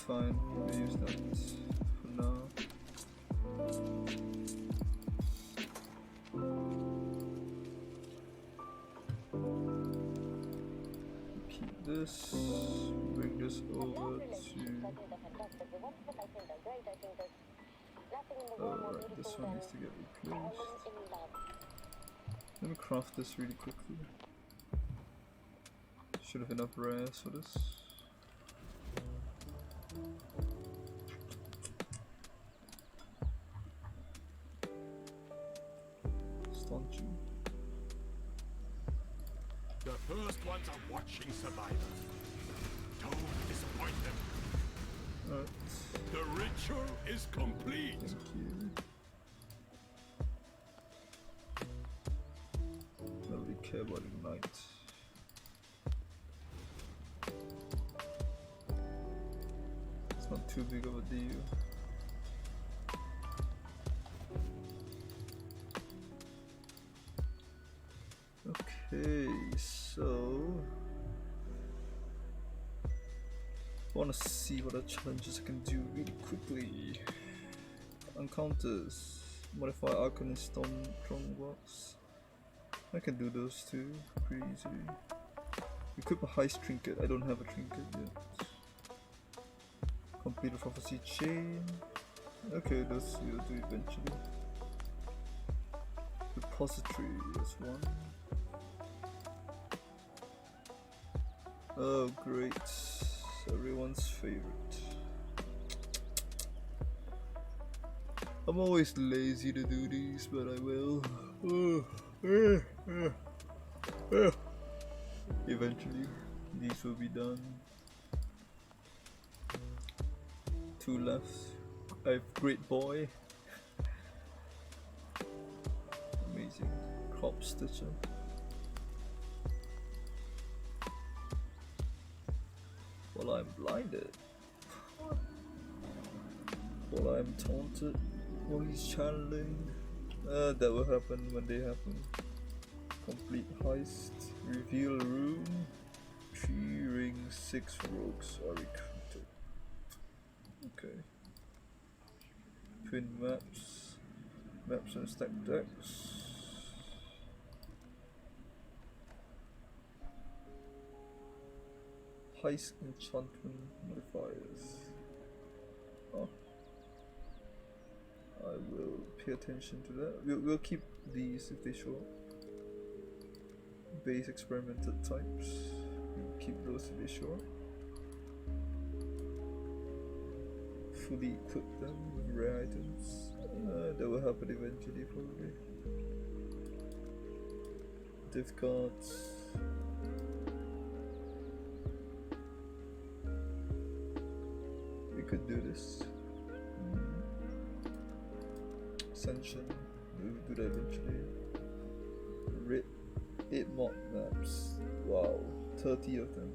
Fine, we'll use that for now. Keep this, bring this over to... Alright, this one needs to get replaced. Let me craft this really quickly. Should have enough rares for this. The first ones are watching Survivor. Don't disappoint them. Alright. The ritual is complete. Thank you. I don't really care about Ignite. It's not too big of a deal. Okay, so I want to see what other challenges I can do really quickly. Encounters, modify Arcanist Strongbox. I can do those too pretty easily. Equip a Heist trinket. I don't have a trinket yet. Complete a prophecy chain. Okay, those we'll do eventually. Repository is one. Oh great, everyone's favorite. I'm always lazy to do these, but I will. Eventually, these will be done. 2 left. I have Great Boy. Amazing. Crop Stitcher. While I'm blinded. While I'm taunted. While he's channeling. That will happen when they happen. Complete Heist. Reveal Room. 3 rings, 6 rogues are recruited. Okay. Twin maps. Maps and stack decks. Heist enchantment modifiers. Oh. I will pay attention to that. We'll keep these if they show up. Base experimented types. We'll keep those if they show up. Fully equip them with rare items. That will happen eventually, probably. Div cards. We could do this. Ascension. We'll do that eventually. Red 8 mod maps. Wow, 30 of them.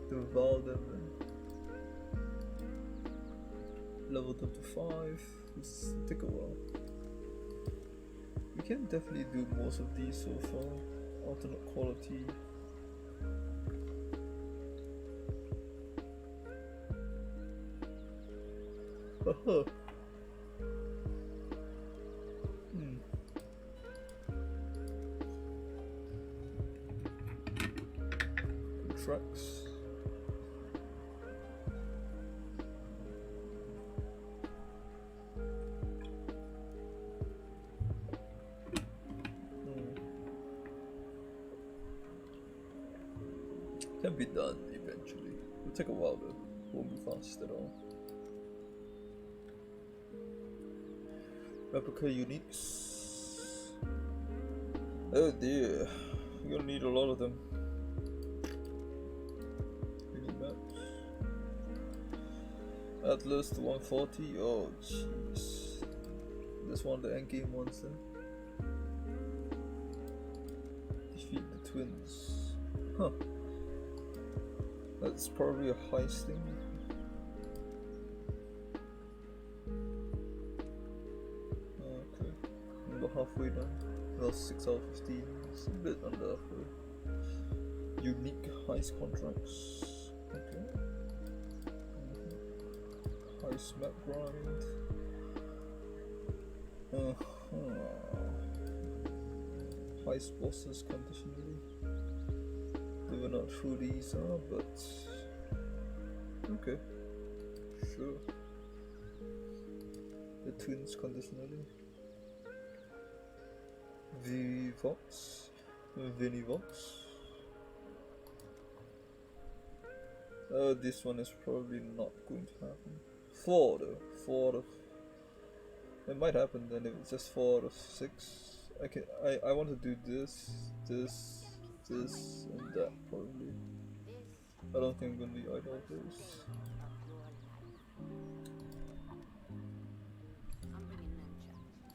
Devour them. Leveled up to 5. It's take a while. We can definitely do most of these so far. Alternate quality. Haha. contracts. Can be done eventually. It'll take a while though. Won't be fast at all. Replica uniques. Oh dear. You're gonna need a lot of them. We need maps. Atlas to 140. Oh jeez. This one, the endgame ones then. Defeat the twins. Huh. That's probably a heist thing. Okay. I'm about halfway done. Well, 6 out of 15. It's a bit under halfway. Unique heist contracts. Okay. Heist map grind. Heist bosses conditionally. We're not who these are, but okay, sure. The twins conditionally. Vox, Vinivox. This one is probably not going to happen. 4 though, 4 out of. It might happen then if it's just 4 out of 6. I want to do this, and that probably. I don't think I'm gonna be either of those.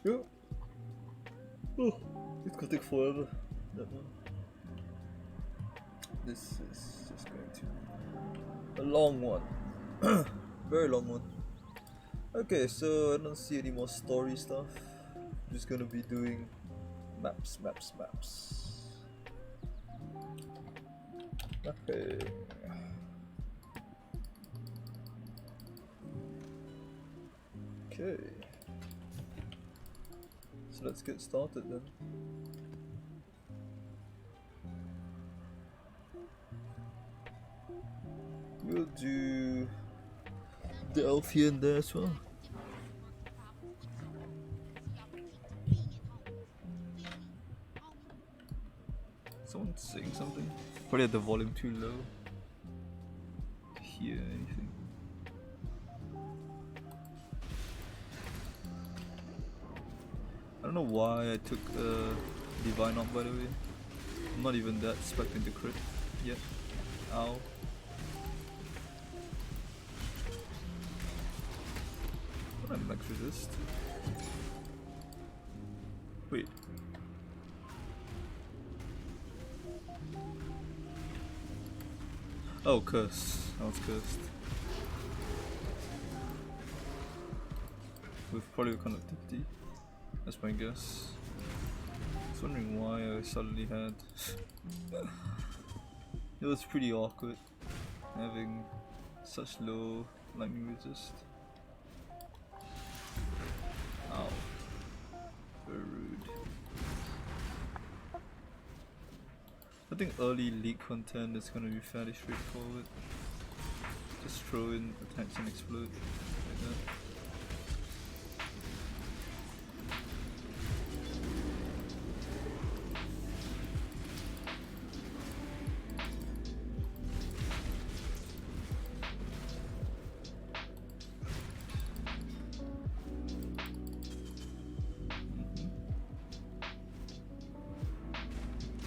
Yeah. Oh, it's gonna take forever. That one. This is just going to be a long one. Very long one. Okay, so I don't see any more story stuff. I'm just gonna be doing maps. Okay. Okay. So let's get started then. We'll do the elf here and there as well. Someone saying something? Probably had the volume too low to hear anything. I don't know why I took Divine up, by the way. I'm not even that expecting to crit yet. Ow. What am I max resist? Wait. Oh, curse. I was cursed. With probably connectivity. That's my guess. I was wondering why I suddenly had. It was pretty awkward having such low lightning resist. Ow. Very rude. I think early league content is gonna be fairly straightforward. Just throw in attacks and explode like that.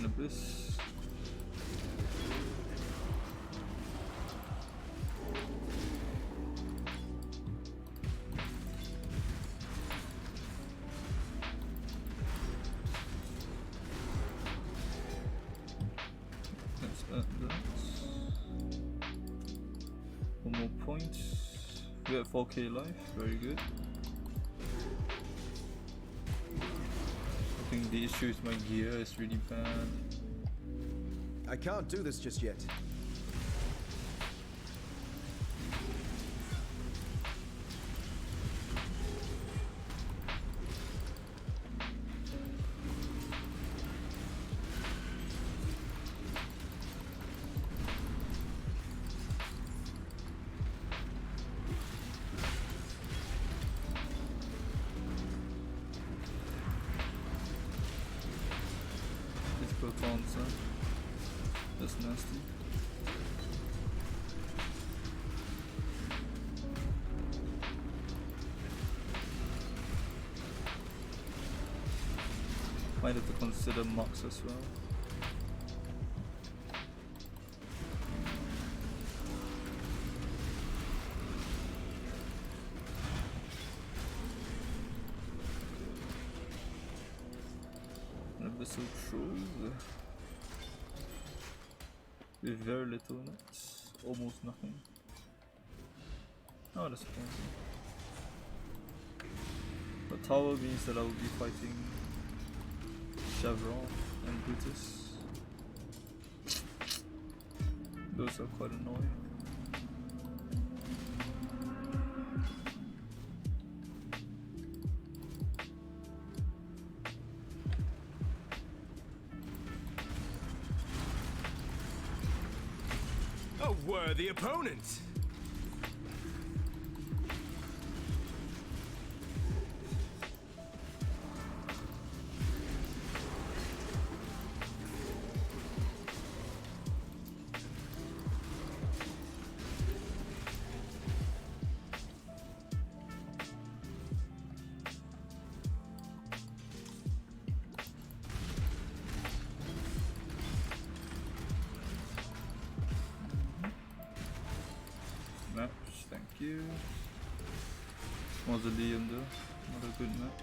Abyss. Let's add that. One more point. We have 4k life, very good. I think the issue with my gear is really bad. I can't do this just yet. bouncer. That's nasty. Might have to consider mocks as well. Abyssal Troll with very little in it, almost nothing. Oh, that's disappointing. But Tower means that I will be fighting Chevron and Brutus. Those are quite annoying. A worthy opponent! Maps, thank you. Mausoleum though, not a good map.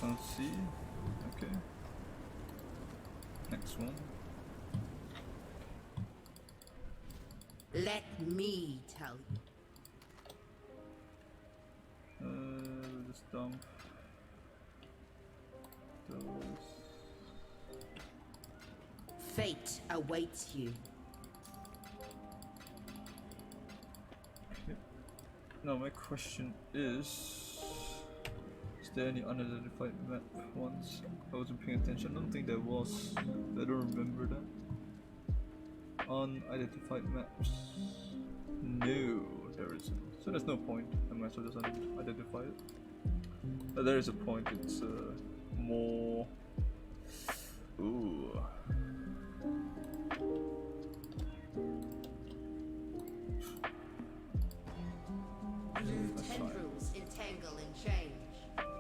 Can't see. Okay. Next one. Let me tell you. Just dump those. Fate awaits you. Okay. Now my question is there any unidentified map ones? I wasn't paying attention. I don't think there was. I don't remember that. Unidentified maps. No, there isn't. So there's no point. I might as well just identify it. But there is a point. It's more. Ooh. Blue tendrils entangle and change.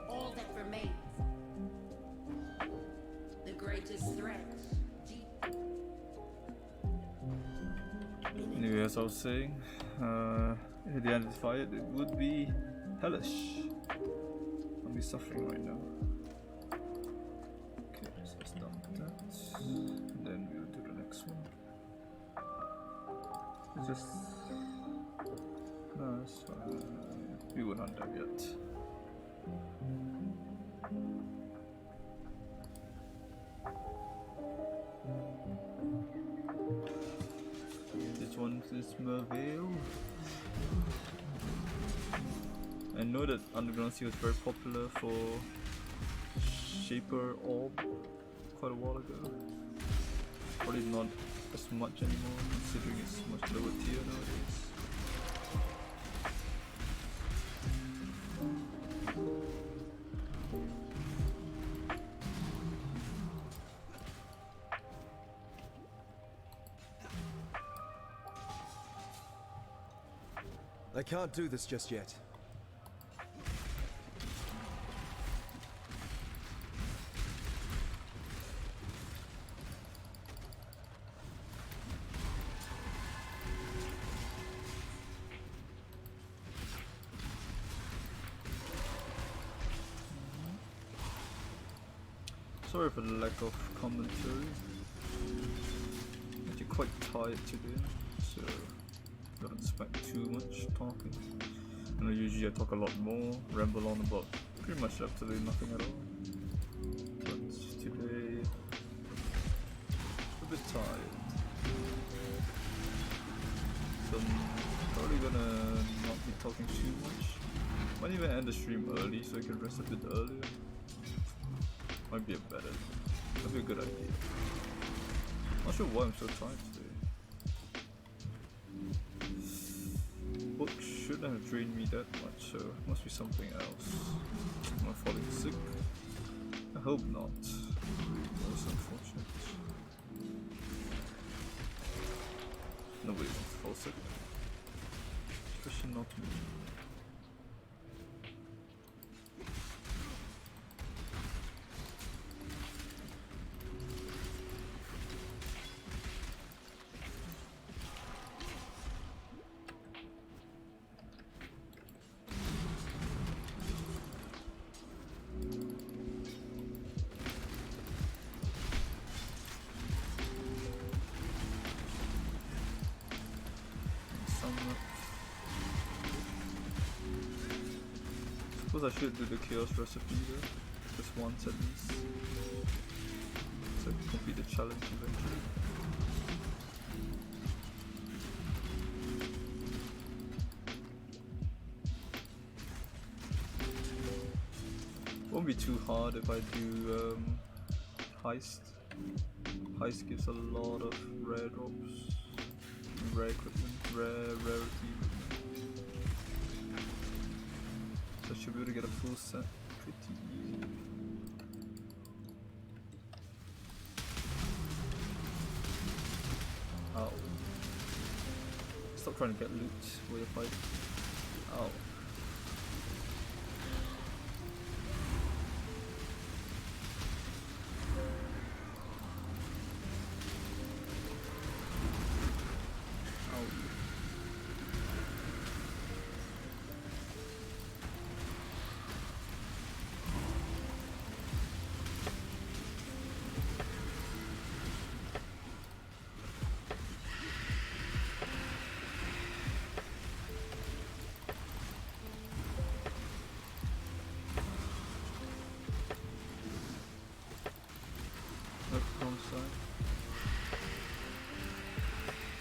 All that remains. The greatest threat. Anyway, as I was saying, if they identify it, it would be hellish. I'll be suffering right now. Okay, so let's dump that. And then we'll do the next one. It's just. No, it's fine. We were not done yet. This one is Mervale. I know that Underground Sea was very popular for Shaper Orb quite a while ago. Probably not as much anymore, considering it's much lower tier nowadays. I can't do this just yet. Sorry for the lack of commentary. I'm actually quite tired today, so don't expect too much talking. And usually I talk a lot more, ramble on about pretty much absolutely nothing at all. But today, a bit tired. So I'm probably gonna not be talking too much. Might even end the stream early so I can rest a bit earlier. Might be a good idea. Not sure why I'm so tired today. Book shouldn't have drained me that much, so it must be something else. Am I falling sick? I hope not. That's unfortunate. Nobody wants to fall sick. Especially not me. Suppose I should do the chaos recipe though, just once at least, so I can complete the challenge eventually. Won't be too hard if I do Heist. Heist gives a lot of rare drops, rare equipment, rarity. I should be able to get a full set pretty easy. Ow. Stop trying to get loot while you're fighting. Ow.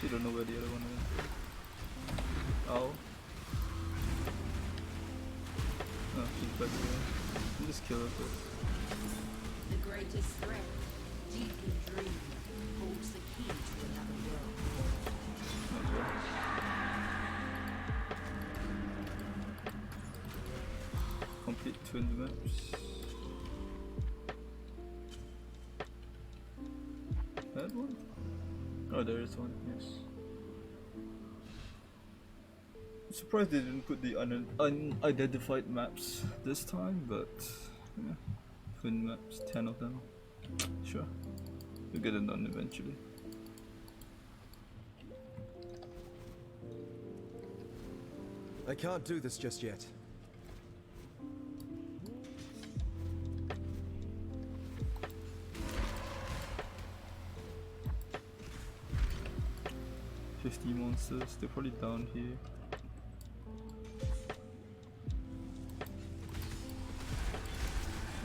You don't know where the other one is. Ow. Oh, she's back there. You just kill her first. The greatest threat, deep in dream, holds the key to another world. Complete twin maps. That one? Oh, there is one, yes. I'm surprised they didn't put the unidentified maps this time, but yeah. Twin maps, 10 of them. Sure. We'll get it done eventually. I can't do this just yet. Monsters, they're probably down here.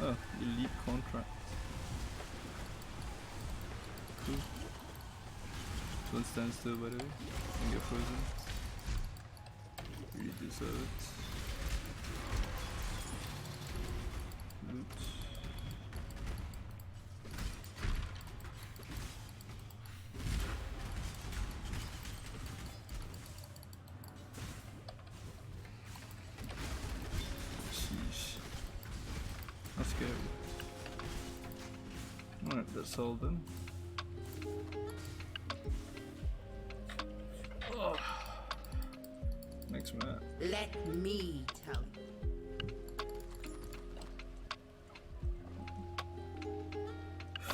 Oh, elite contract. Cool. Don't stand still by the way, and get frozen. Really deserve it. Loot. Alright, that's all done. Oh. Next map. Let me tell you.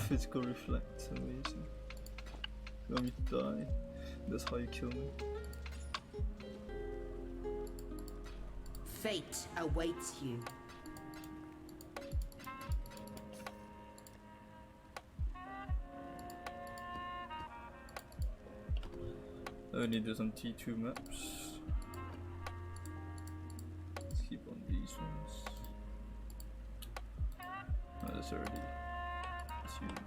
Physical reflect, amazing. You want me to die? That's how you kill me. Fate awaits you. I need to do some T2 maps. Let's keep on these ones. Oh, that's already tuned.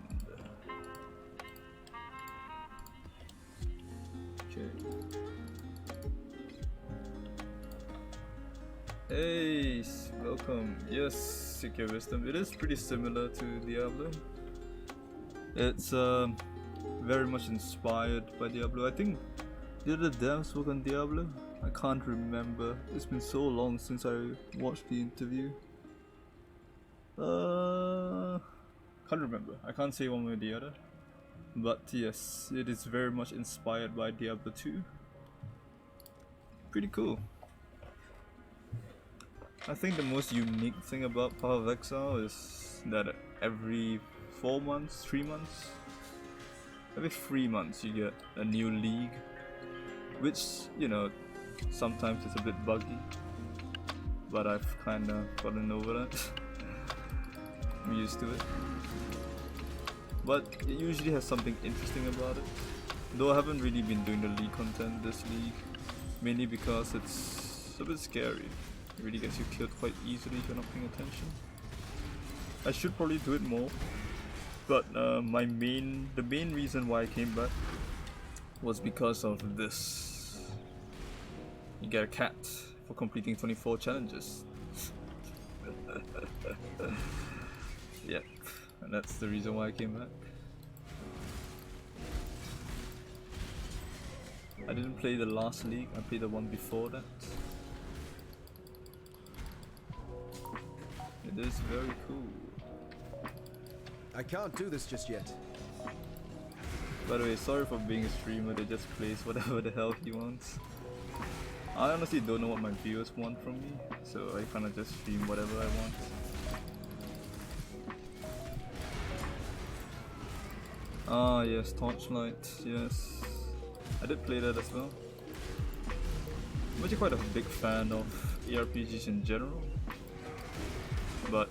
Okay. Hey, welcome. Yes, Secure Wisdom. It is pretty similar to Diablo. It's very much inspired by Diablo. I think, did the devs work on Diablo? I can't remember. It's been so long since I watched the interview. Can't remember. I can't say one way or the other. But yes, it is very much inspired by Diablo 2. Pretty cool. I think the most unique thing about Path of Exile is that every 4 months, 3 months, every 3 months you get a new league, which, you know, sometimes it's a bit buggy, but I've kinda gotten over that. I'm used to it. But it usually has something interesting about it, though I haven't really been doing the league content this league, mainly because it's a bit scary. It really gets you killed quite easily if you're not paying attention. I should probably do it more, but the main reason why I came back was because of this. You get a cat for completing 24 challenges. Yep, and that's the reason why I came back. I didn't play the last league, I played the one before that. It is very cool. I can't do this just yet. By the way, sorry for being a streamer that just plays whatever the hell he wants. I honestly don't know what my viewers want from me, so I kinda just stream whatever I want. Ah yes, Torchlight, yes. I did play that as well. I'm actually quite a big fan of ARPGs in general, but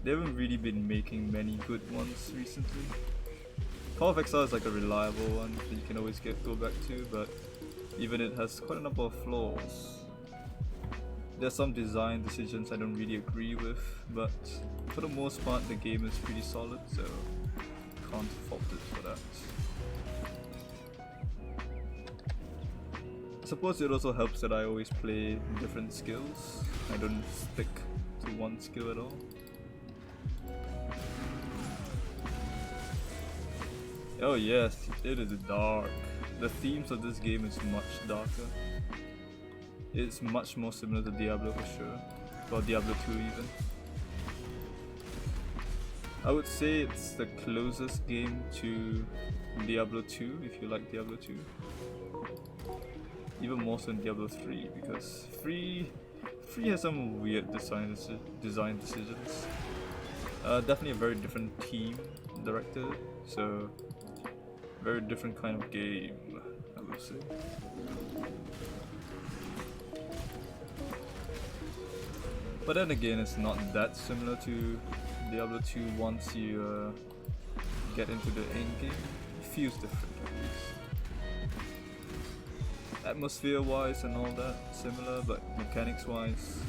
they haven't really been making many good ones recently. Path of Exile is like a reliable one that you can always go back to, but even it has quite a number of flaws. There's some design decisions I don't really agree with, but for the most part the game is pretty solid, so can't fault it for that. I suppose it also helps that I always play different skills. I don't stick to one skill at all. Oh yes, it is dark. The themes of this game is much darker. It's much more similar to Diablo for sure, or Diablo 2 even. I would say it's the closest game to Diablo 2 if you like Diablo 2. Even more so than Diablo 3, because 3 has some weird design decisions. Definitely a very different team director, so very different kind of game, I would say. But then again, it's not that similar to Diablo 2 once you get into the end game. It feels different at least. Atmosphere wise and all that, similar, but mechanics wise,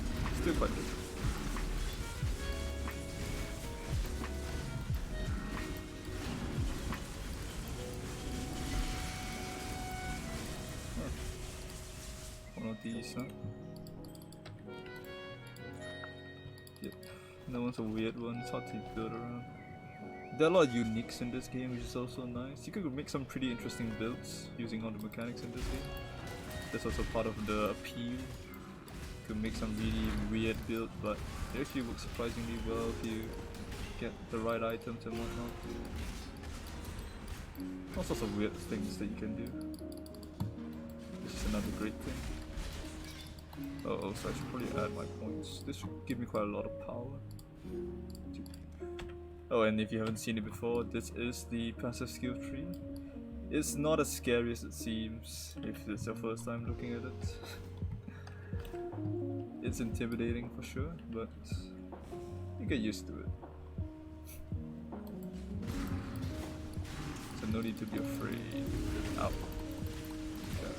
still quite different. One of these, huh? Yep, that one's a weird one, it's hard to build around. There are a lot of uniques in this game, which is also nice. You could make some pretty interesting builds using all the mechanics in this game. That's also part of the appeal. You could make some really weird build, but it actually works surprisingly well if you get the right items and whatnot. All sorts of weird things that you can do, which is another great thing. Oh, so I should probably add my points. This should give me quite a lot of power. Oh, and if you haven't seen it before, this is the passive skill tree. It's not as scary as it seems if it's your first time looking at it. It's intimidating for sure, but you get used to it. So no need to be afraid. Ow. Okay.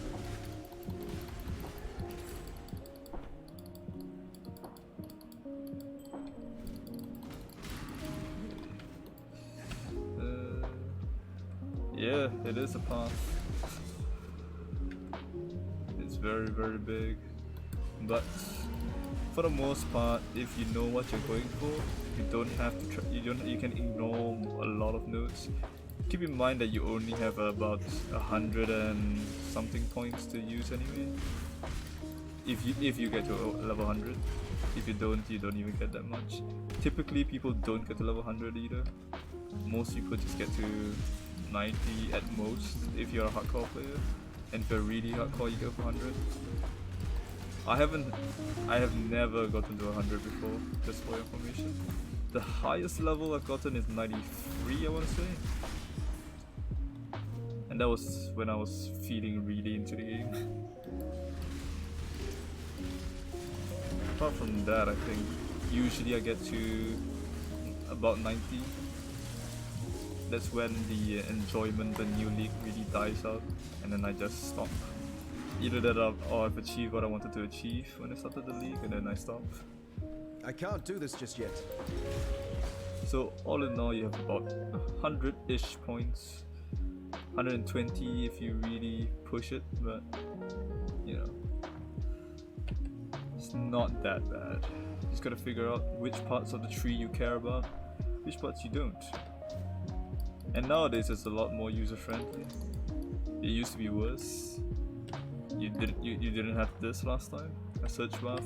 Yeah, it is a path. It's very, very big, but for the most part, if you know what you're going for, you don't have to. You can ignore a lot of nodes. Keep in mind that you only have about 100 and something points to use anyway. If you get to level 100, if you don't even get that much. Typically, people don't get to level 100 either. Most people just get to 90 at most if you're a hardcore player, and if you're really hardcore, you go for 100. I have never gotten to 100 before, just for your information. The highest level I've gotten is 93, I want to say. And that was when I was feeling really into the game. Apart from that, I think usually I get to about 90. That's when the enjoyment, the new league really dies out, and then I just stop. Either that or I've achieved what I wanted to achieve when I started the league, and then I stop. I can't do this just yet. So all in all, you have about 100-ish points, 120 if you really push it, but you know, it's not that bad. You just gotta figure out which parts of the tree you care about, which parts you don't. And nowadays it's a lot more user-friendly. It used to be worse. You didn't have this last time. A search bar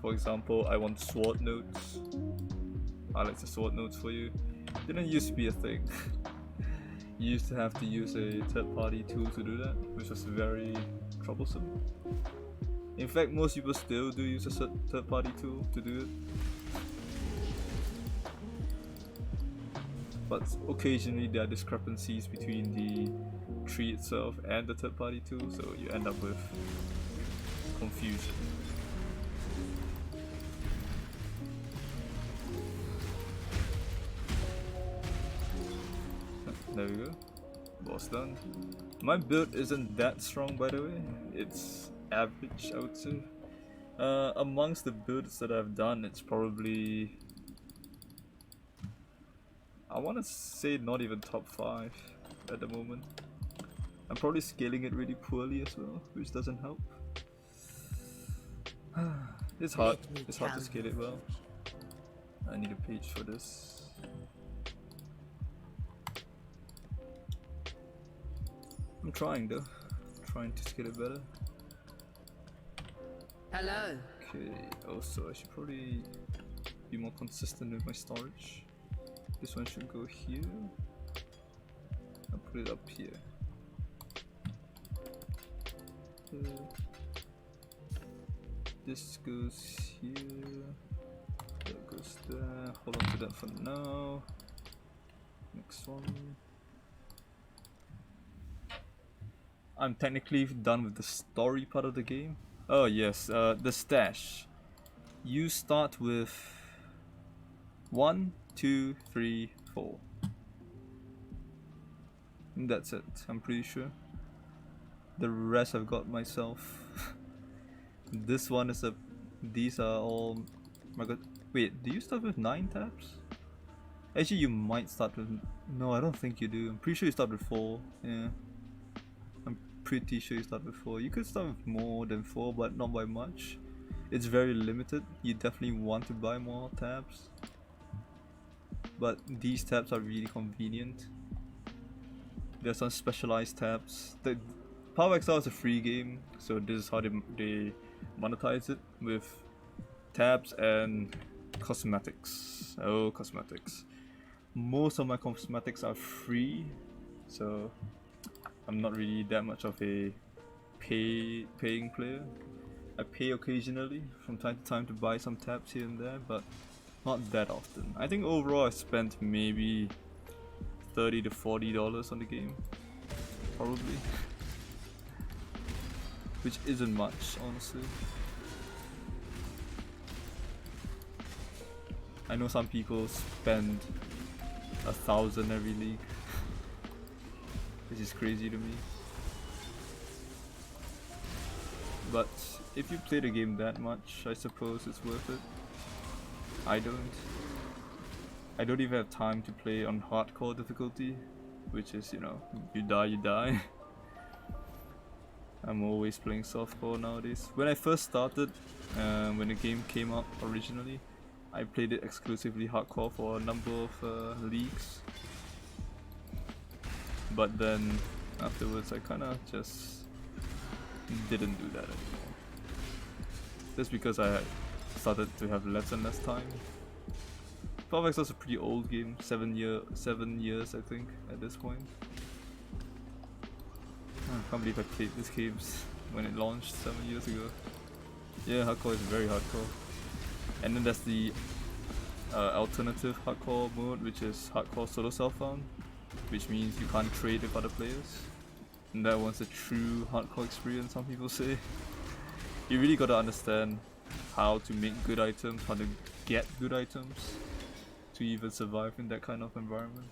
for example, I want sword notes. Highlights the sword notes for you. Didn't used to be a thing. You used to have to use a third-party tool to do that, which was very troublesome. In fact, most people still do use a third-party tool to do it. But occasionally there are discrepancies between the tree itself and the third-party tool, so you end up with confusion. There we go. Boss done. My build isn't that strong, by the way. It's average, I would say. Amongst the builds that I've done, it's probably, I want to say, not even top 5 at the moment. I'm probably scaling it really poorly as well, which doesn't help. It's hard to scale it well. I need a page for this. I'm trying though, trying to scale it better. Hello. Okay, also I should probably be more consistent with my storage. This one should go here. I'll put it up here. This goes here. That goes there. Hold on to that for now. Next one. I'm technically done with the story part of the game. Oh yes, the stash. You start with 1, 2, 3, 4. And that's it, I'm pretty sure. The rest I've got myself. This one is a... These are all... My god, wait, do you start with 9 tabs? Actually, you might start with... No, I don't think you do. I'm pretty sure you start with 4. Yeah. Pretty sure you start with 4. You could start with more than 4, but not by much. It's very limited. You definitely want to buy more tabs, but these tabs are really convenient. There's some specialized tabs. The Power Exile is a free game, so this is how they monetize it, with tabs and cosmetics. Oh, cosmetics. Most of my cosmetics are free, so I'm not really that much of a paying player. I pay occasionally from time to time to buy some tabs here and there, but not that often. I think overall I spent maybe $30 to $40 on the game, probably, which isn't much, honestly. I know some people spend 1,000 every league. which is crazy to me. But if you play the game that much, I suppose it's worth it. I don't. I don't even have time to play on hardcore difficulty, which is, you know, you die, you die. I'm always playing softcore nowadays. When I first started, when the game came out originally, I played it exclusively hardcore for a number of leagues. But then afterwards I kinda just didn't do that anymore. Just because I started to have less and less time. Valve Exile is a pretty old game, 7 years I think at this point. I can't believe I played this game when it launched 7 years ago. Yeah, hardcore is very hardcore. And then there's the alternative hardcore mode, which is hardcore solo self-found, which means you can't trade with other players. And that one's a true hardcore experience, some people say. You really gotta understand how to make good items, how to get good items, to even survive in that kind of environment.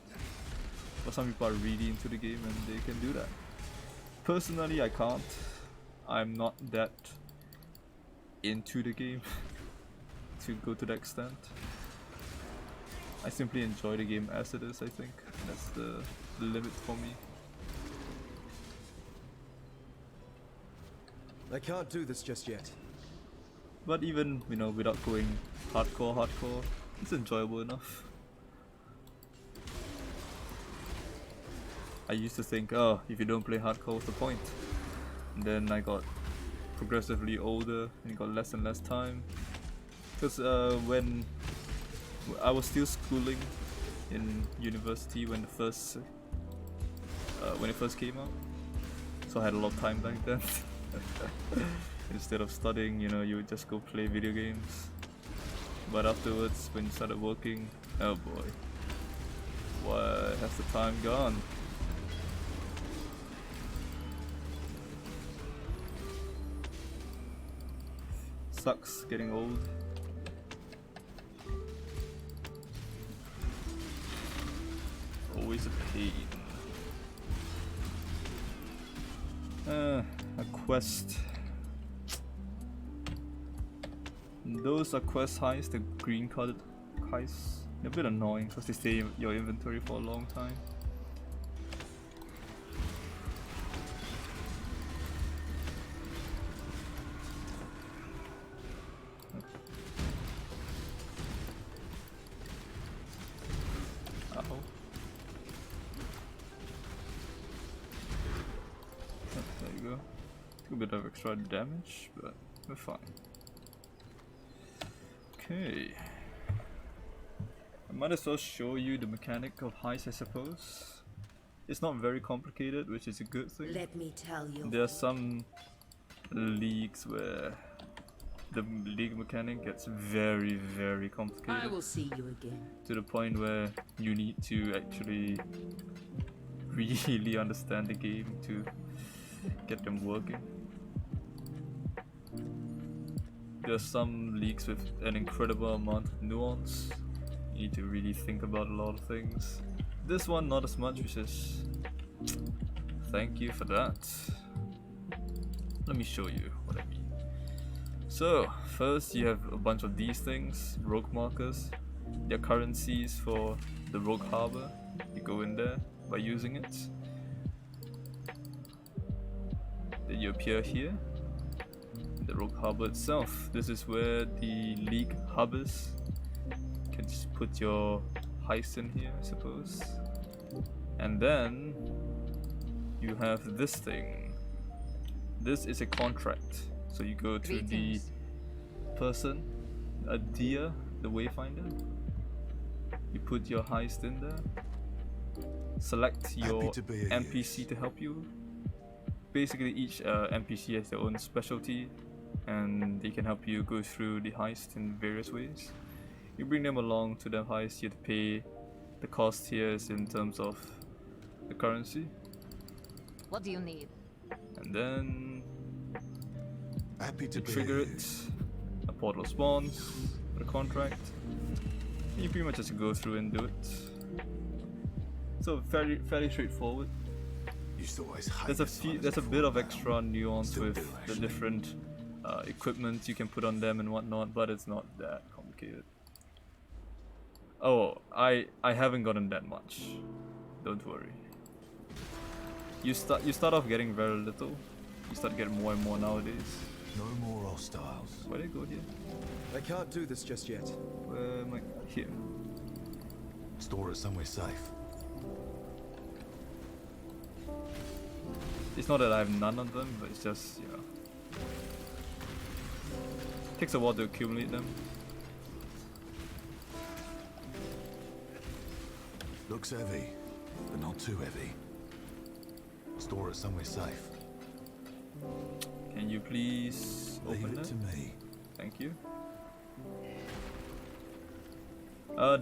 But some people are really into the game and they can do that. Personally, I can't. I'm not that into the game to go to that extent. I simply enjoy the game as it is, I think. That's the limit for me. I can't do this just yet. But even, you know, without going hardcore, it's enjoyable enough. I used to think, oh, if you don't play hardcore, what's the point? And then I got progressively older and got less and less time. Because when I was still schooling in university when it first came out, so I had a lot of time back then. Instead of studying, you know, you would just go play video games. But afterwards, when you started working, oh boy, why has the time gone? Sucks getting old. Always a pain. A quest. Those are quest heists, the green colored heists. They're a bit annoying because they stay in your inventory for a long time. A bit of extra damage, but we're fine. Okay. I might as well show you the mechanic of Heist, I suppose. It's not very complicated, which is a good thing. Let me tell you. There are some leagues where the league mechanic gets very, very complicated. I will see you again. To the point where you need to actually really understand the game to get them working. There's some leagues with an incredible amount of nuance. You need to really think about a lot of things. This one not as much, which is thank you for that. Let me show you what I mean. So first you have a bunch of these things, rogue markers. They're currencies for the rogue harbor. You go in there by using it. Then you appear here. The rogue harbor itself. This is where the league hub is. You can just put your heist in here, I suppose. And then you have this thing. This is a contract. So you go to the person, a deer, the wayfinder. You put your heist in there. Select your NPC to help you. Basically each NPC has their own specialty and they can help you go through the heist in various ways. You bring them along to the heist, you have to pay the cost here is in terms of the currency. What do you need? And then you trigger it, a portal spawns for the contract, and you pretty much just go through and do it. So fairly straightforward. Used to always hate there's a bit of extra nuance with the different equipment you can put on them and whatnot, but it's not that complicated. Oh, I haven't gotten that much. Don't worry. You start off getting very little. You start getting more and more nowadays. No more hostiles. Where do I go here? I can't do this just yet. Where am I? Here. Store it somewhere safe. It's not that I have none of them, but it's just, you know, takes a while to accumulate them. Looks heavy, but not too heavy. Store it somewhere safe. Can you please Leave open it it? to me. Thank you.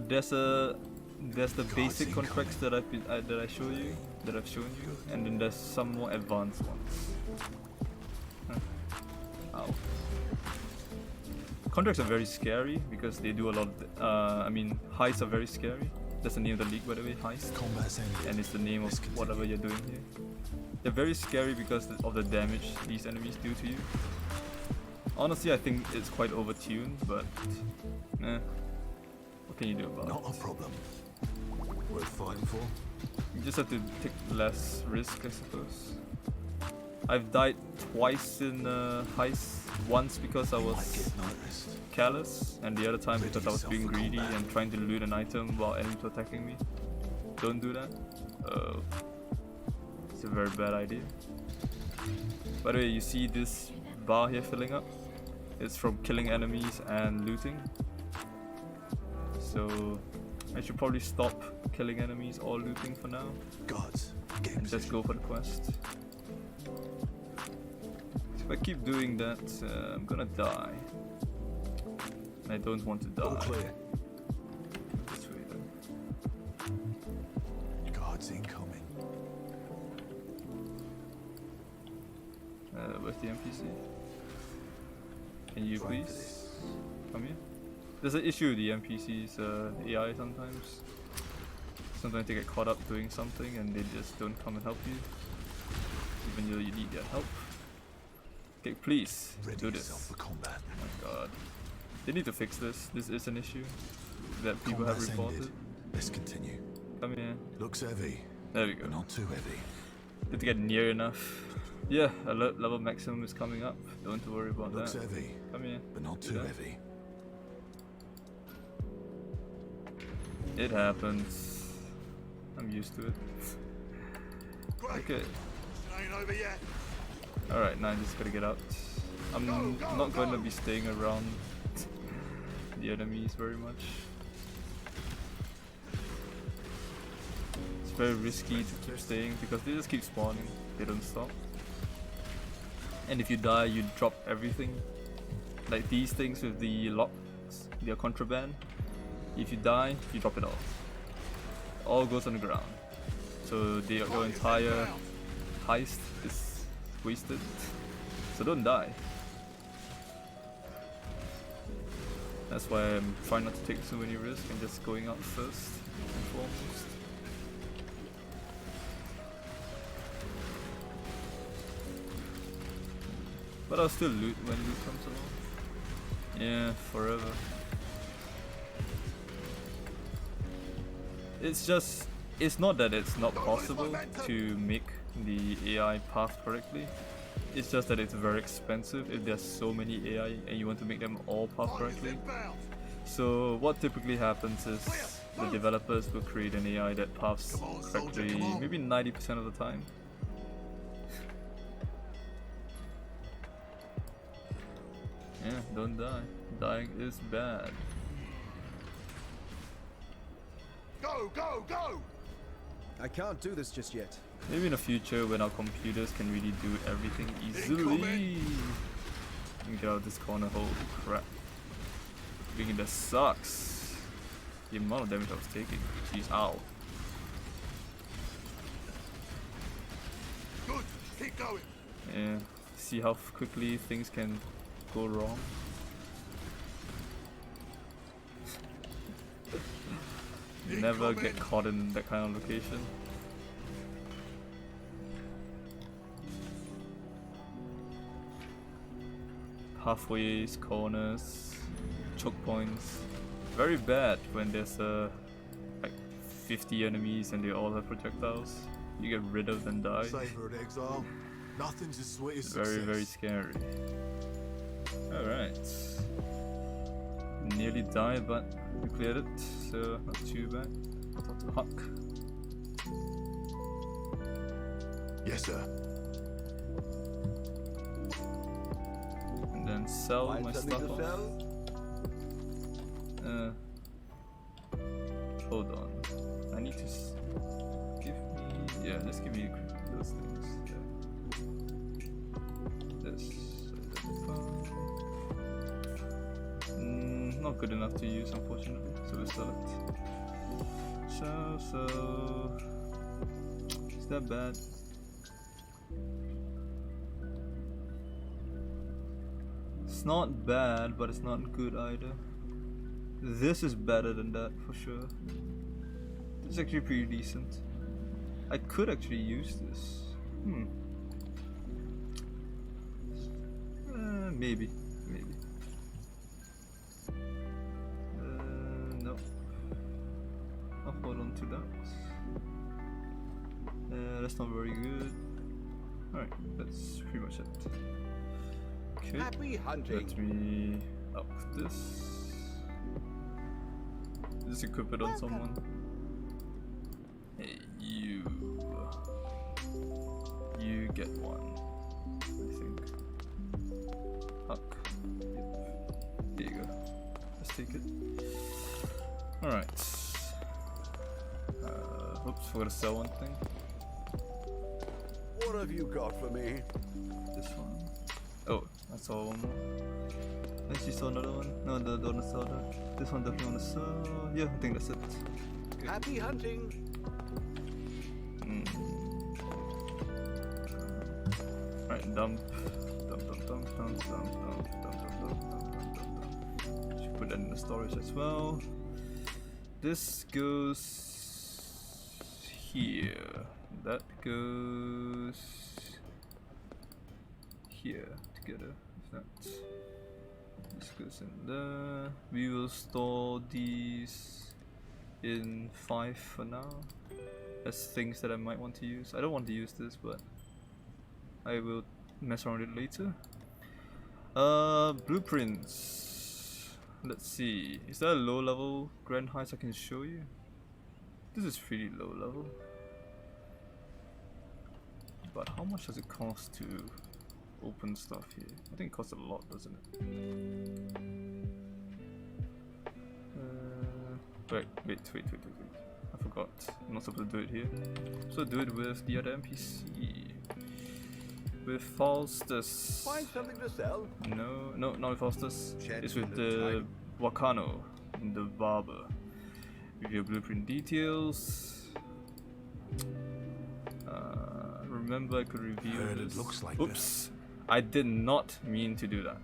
There's the basic contracts that I've shown you, and then there's some more advanced ones. Ow. Contracts are very scary because they do a lot of. I mean, heists are very scary. That's the name of the league, by the way, Heist. Combat's ended. And it's the name of whatever you're doing here. They're very scary because of the damage these enemies do to you. Honestly, I think it's quite overtuned, but what can you do about Not it? a problem. Worth fighting for. You just have to take less risk, I suppose. I've died twice in Heist. Once because I Might was get noticed. careless, and the other time because I was being greedy and trying to loot an item while enemies were attacking me. Don't do that. It's a very bad idea. By the way, you see this bar here filling up? It's from killing enemies and looting. So I should probably stop killing enemies or looting for now Guards, get in and just position. go for the quest. If I keep doing that, I'm gonna die. I don't want to All die. clear. This way then. Guards incoming. Where's the NPC? Can you Right for please this. come here? There's an issue with the NPCs, AI sometimes. Sometimes they get caught up doing something and they just don't come and help you, even though you need their help. Okay, please Ready do yourself this. for combat. Oh my god. They need to fix this. This is an issue that people have Combat's reported. ended. Let's continue. Come here. Looks heavy, There we go. but not too heavy. Need to get near enough. Yeah, alert level maximum is coming up. Don't worry about Looks that. heavy, Come here. but not Do too that. heavy. It happens. I'm used to it. Okay. Ain't over yet. Alright, now I just gotta get out. I'm not going to be staying around the enemies very much. It's very risky to keep staying because they just keep spawning. They don't stop. And if you die, you drop everything. Like these things with the locks, they're contraband. If you die, you drop it all. All goes on the ground. So your entire heist is wasted. So don't die. That's why I'm trying not to take too many risks and just going out first and foremost. But I'll still loot when loot comes along. Yeah, forever. It's not that it's not possible to make the AI path correctly. It's just that it's very expensive if there's so many AI and you want to make them all path correctly. So what typically happens is the developers will create an AI that paths correctly maybe 90% of the time. Yeah, don't die. Dying is bad. Go, go, go! I can't do this just yet. Maybe in the future when our computers can really do everything easily. Let me get out of this corner, holy crap. Being this sucks. The amount of damage I was taking. Jeez, ow. Good, keep going. Yeah, see how quickly things can go wrong. You never get caught in that kind of location. pathways, corners, choke points. Very bad when there's like 50 enemies and they all have projectiles. You get rid of them, die. Savor at Exile. Nothing's as sweet as Very, success. very scary. Alright. Nearly died, but we cleared it, so not too bad. I'll talk to Huck. Yes, sir. And then sell Find my something stuff to off. sell? Hold on. I need to give me... Yeah, just give me those things. Yeah. This. Not good enough to use, unfortunately. So we'll sell it. So... Is that bad? It's not bad, but it's not good either. This is better than that for sure. This is actually pretty decent. I could actually use this. Maybe. No. I'll hold on to that. That's not very good. Alright, that's pretty much it. Okay. Happy hunting. Let me up this. Just equip it on someone. Hey, you. You get one. I think. Huck. Yep. There you go. Let's take it. Alright. Oops, forgot to sell one thing. What have you got for me? This one. Oh, I saw one more. And she saw another one. No, the don't sell that. This one definitely want to sell. Yeah, I think that's it. Okay. Happy hunting. Right, dump. Should put that in the storage as well. This goes here. That goes here together. This goes in there. We will store these in 5 for now as things that I might want to use. I don't want to use this, but I will mess around with it later. Blueprints. Let's see. Is there a low level Grand Heist I can show you? This is pretty low level. But how much does it cost to open stuff here? I think it costs a lot, doesn't it? Wait. I forgot. I'm not supposed to do it here. So do it with the other NPC. With Faustus. Find something to sell? No, not with Faustus. Chat It's with in the Wakano, the barber. Review blueprint details. Remember I could review this. It looks like Oops, I did not mean to do that.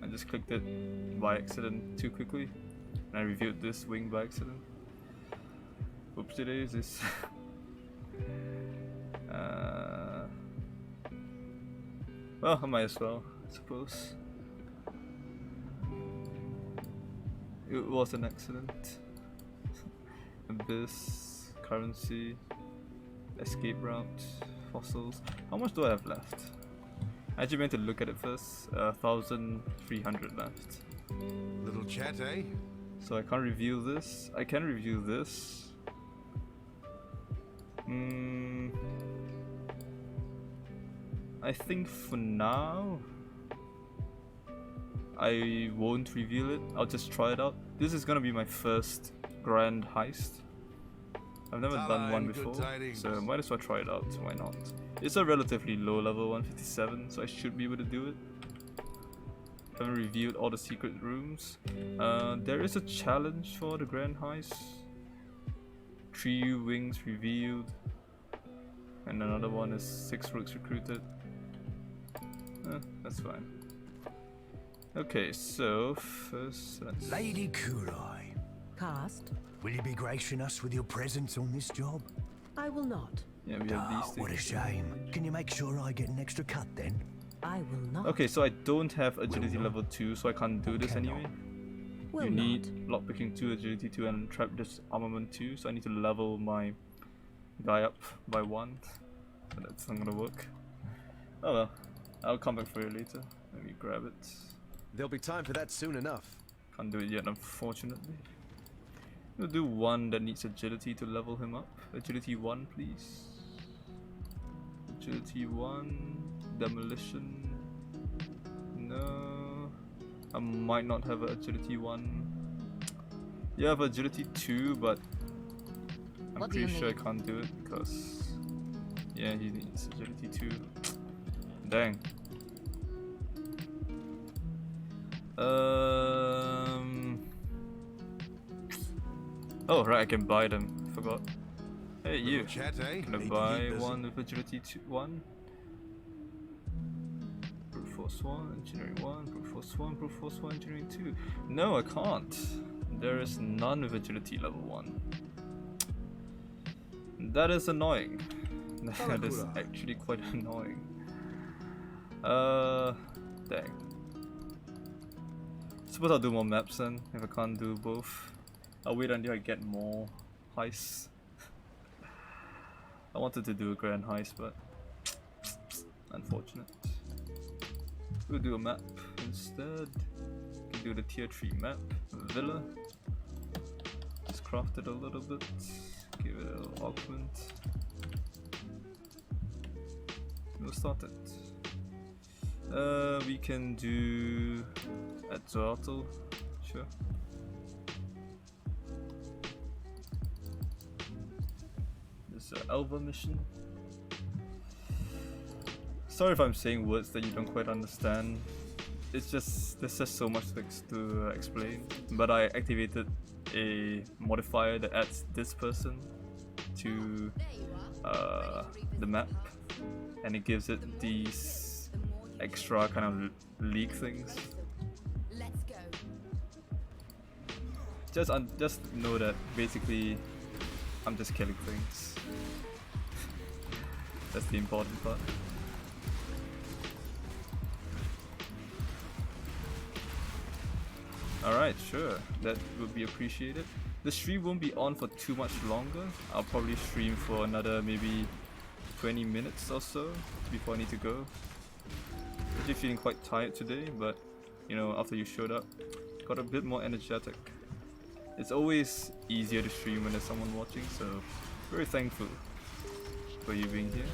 I just clicked it by accident too quickly, and I reviewed this wing by accident. Oopsie daisies. Well, I might as well, I suppose. It was an accident. Abyss, currency, escape route, fossils. How much do I have left? I actually meant to look at it first. 1,300 left. Little chat, eh? So I can't review this. I can review this. I think for now I won't reveal it. I'll just try it out. This is gonna be my first grand heist. I've never done one before, so might as well try it out. Why not? It's a relatively low level 157, so I should be able to do it. Haven't reviewed all the secret rooms. There is a challenge for the grand heist. 3 wings revealed, and another one is 6 rooks recruited. That's fine. Okay, so first let's... Lady Kurai, Cast. will you be gracing us with your presence on this job? I will not. Yeah, we have these things. What a shame. Can you make sure I get an extra cut then? I will not. Okay, so I don't have agility level 2, so I can't do this anyway. Will You not. need lockpicking 2, agility 2, and trap disarmament 2, so I need to level my guy up by 1. So that's not gonna work. Oh well, I'll come back for you later. Let me grab it. There'll be time for that soon enough. Can't do it yet, unfortunately. We'll do one that needs agility to level him up. Agility 1, please. Agility 1. Demolition. No. I might not have an agility 1. You have agility 2, but I'm What do pretty you sure I need? can't do it because yeah, he needs agility 2. Dang. Oh right, I can buy them. Forgot. Hey you. Chat, eh? Can I Need to buy keep busy. one with agility 1? Brute force 1, engineering 1, brute force 1, brute force 1, engineering 2. No, I can't. There is none with agility level 1. That is annoying. That is actually quite annoying. Dang. Suppose I'll do more maps then, if I can't do both. I'll wait until I get more heists. I wanted to do a grand heist, but unfortunate. We'll do a map instead. Can do the tier 3 map, villa. Just craft it a little bit. Give it a little augment. We'll start it. We can do Exile, sure. This Elva mission. Sorry if I'm saying words that you don't quite understand. It's just there's just so much to explain. But I activated a modifier that adds this person to the map, and it gives it these extra kind of leak things. Let's go. Just know that basically I'm just killing things. That's the important part. Alright, sure, that would be appreciated. The stream won't be on for too much longer. I'll probably stream for another maybe 20 minutes or so before I need to go. Actually feeling quite tired today, but you know, after you showed up, got a bit more energetic. It's always easier to stream when there's someone watching, so very thankful for you being here.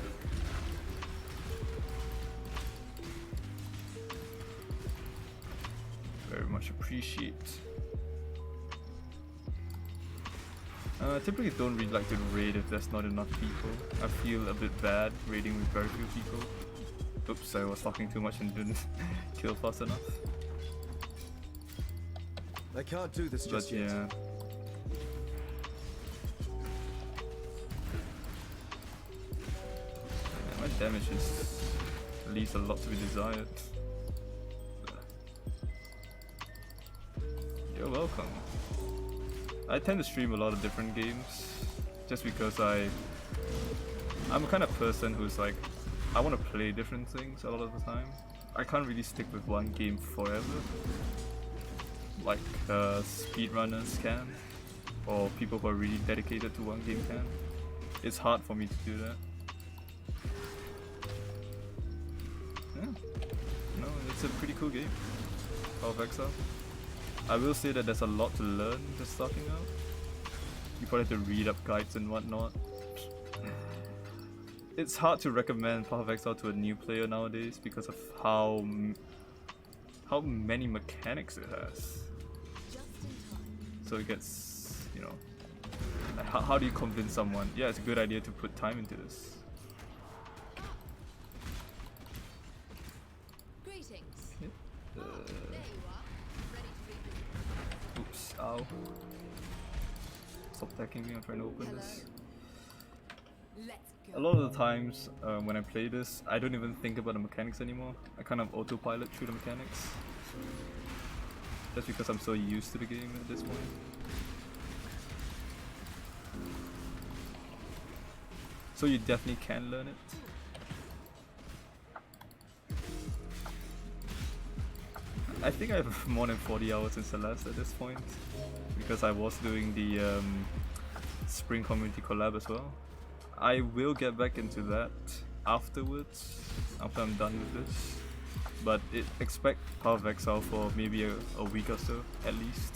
Very much appreciate. I typically don't really like to raid if there's not enough people. I feel a bit bad raiding with very few people. Oops, I was talking too much and didn't kill fast enough. I can't do this just But yet. yeah. Yeah, my damage leaves a lot to be desired. You're welcome. I tend to stream a lot of different games just because I'm a kind of person who's like, I want to play different things a lot of the time. I can't really stick with one game forever, like speedrunners can, or people who are really dedicated to one game can. It's hard for me to do that. Yeah, no, it's a pretty cool game, Power of Exile. I will say that there's a lot to learn just starting out. You probably have to read up guides and whatnot. It's hard to recommend Path of Exile to a new player nowadays because of how many mechanics it has. So it gets, you know, like how do you convince someone? Yeah, it's a good idea to put time into this. Greetings. Okay. There you are. Ready to read Oops, ow. Stop attacking me, I'm trying to open this. Let's A lot of the times when I play this, I don't even think about the mechanics anymore. I kind of autopilot through the mechanics. Just because I'm so used to the game at this point. So you definitely can learn it. I think I have more than 40 hours in Celeste at this point, because I was doing the Spring Community collab as well. I will get back into that afterwards, after I'm done with this. But expect Path of Exile for maybe a week or so, at least.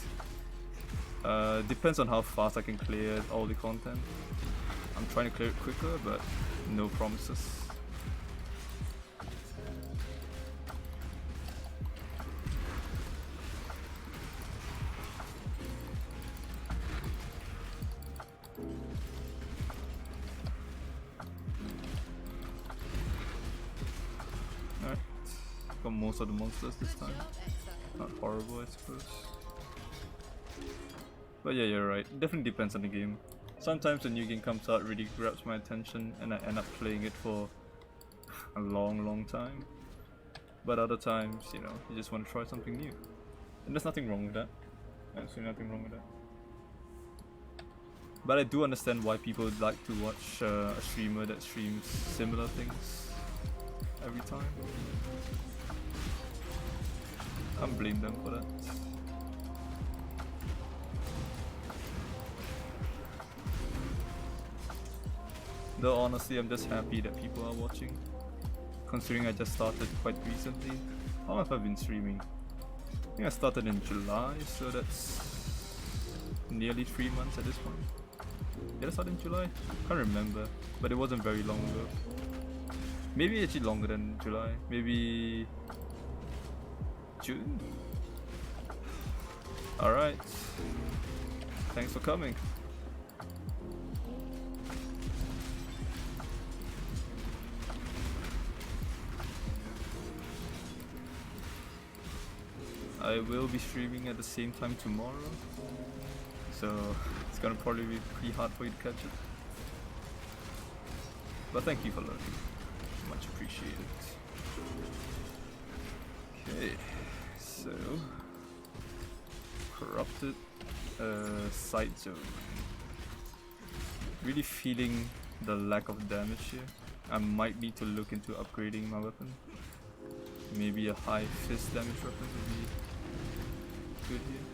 Depends on how fast I can clear all the content. I'm trying to clear it quicker, but no promises. Alright, got most of the monsters this time. Not horrible, I suppose. But yeah, you're right. Definitely depends on the game. Sometimes a new game comes out, really grabs my attention, and I end up playing it for a long time. But other times, you know, you just want to try something new. And there's nothing wrong with that. Absolutely nothing wrong with that. But I do understand why people like to watch a streamer that streams similar things every time. I can't blame them for that. Though honestly, I'm just happy that people are watching, considering I just started quite recently. How long have I been streaming? I think I started in July, so that's nearly 3 months at this point. Did I start in July? Can't remember, but it wasn't very long ago. Maybe actually longer than July, maybe June? Alright, thanks for coming. I will be streaming at the same time tomorrow, so it's gonna probably be pretty hard for you to catch it. But thank you for lurking, much appreciated. Okay, so corrupted side zone. Really feeling the lack of damage here. I might need to look into upgrading my weapon. Maybe a high fist damage weapon would be good here.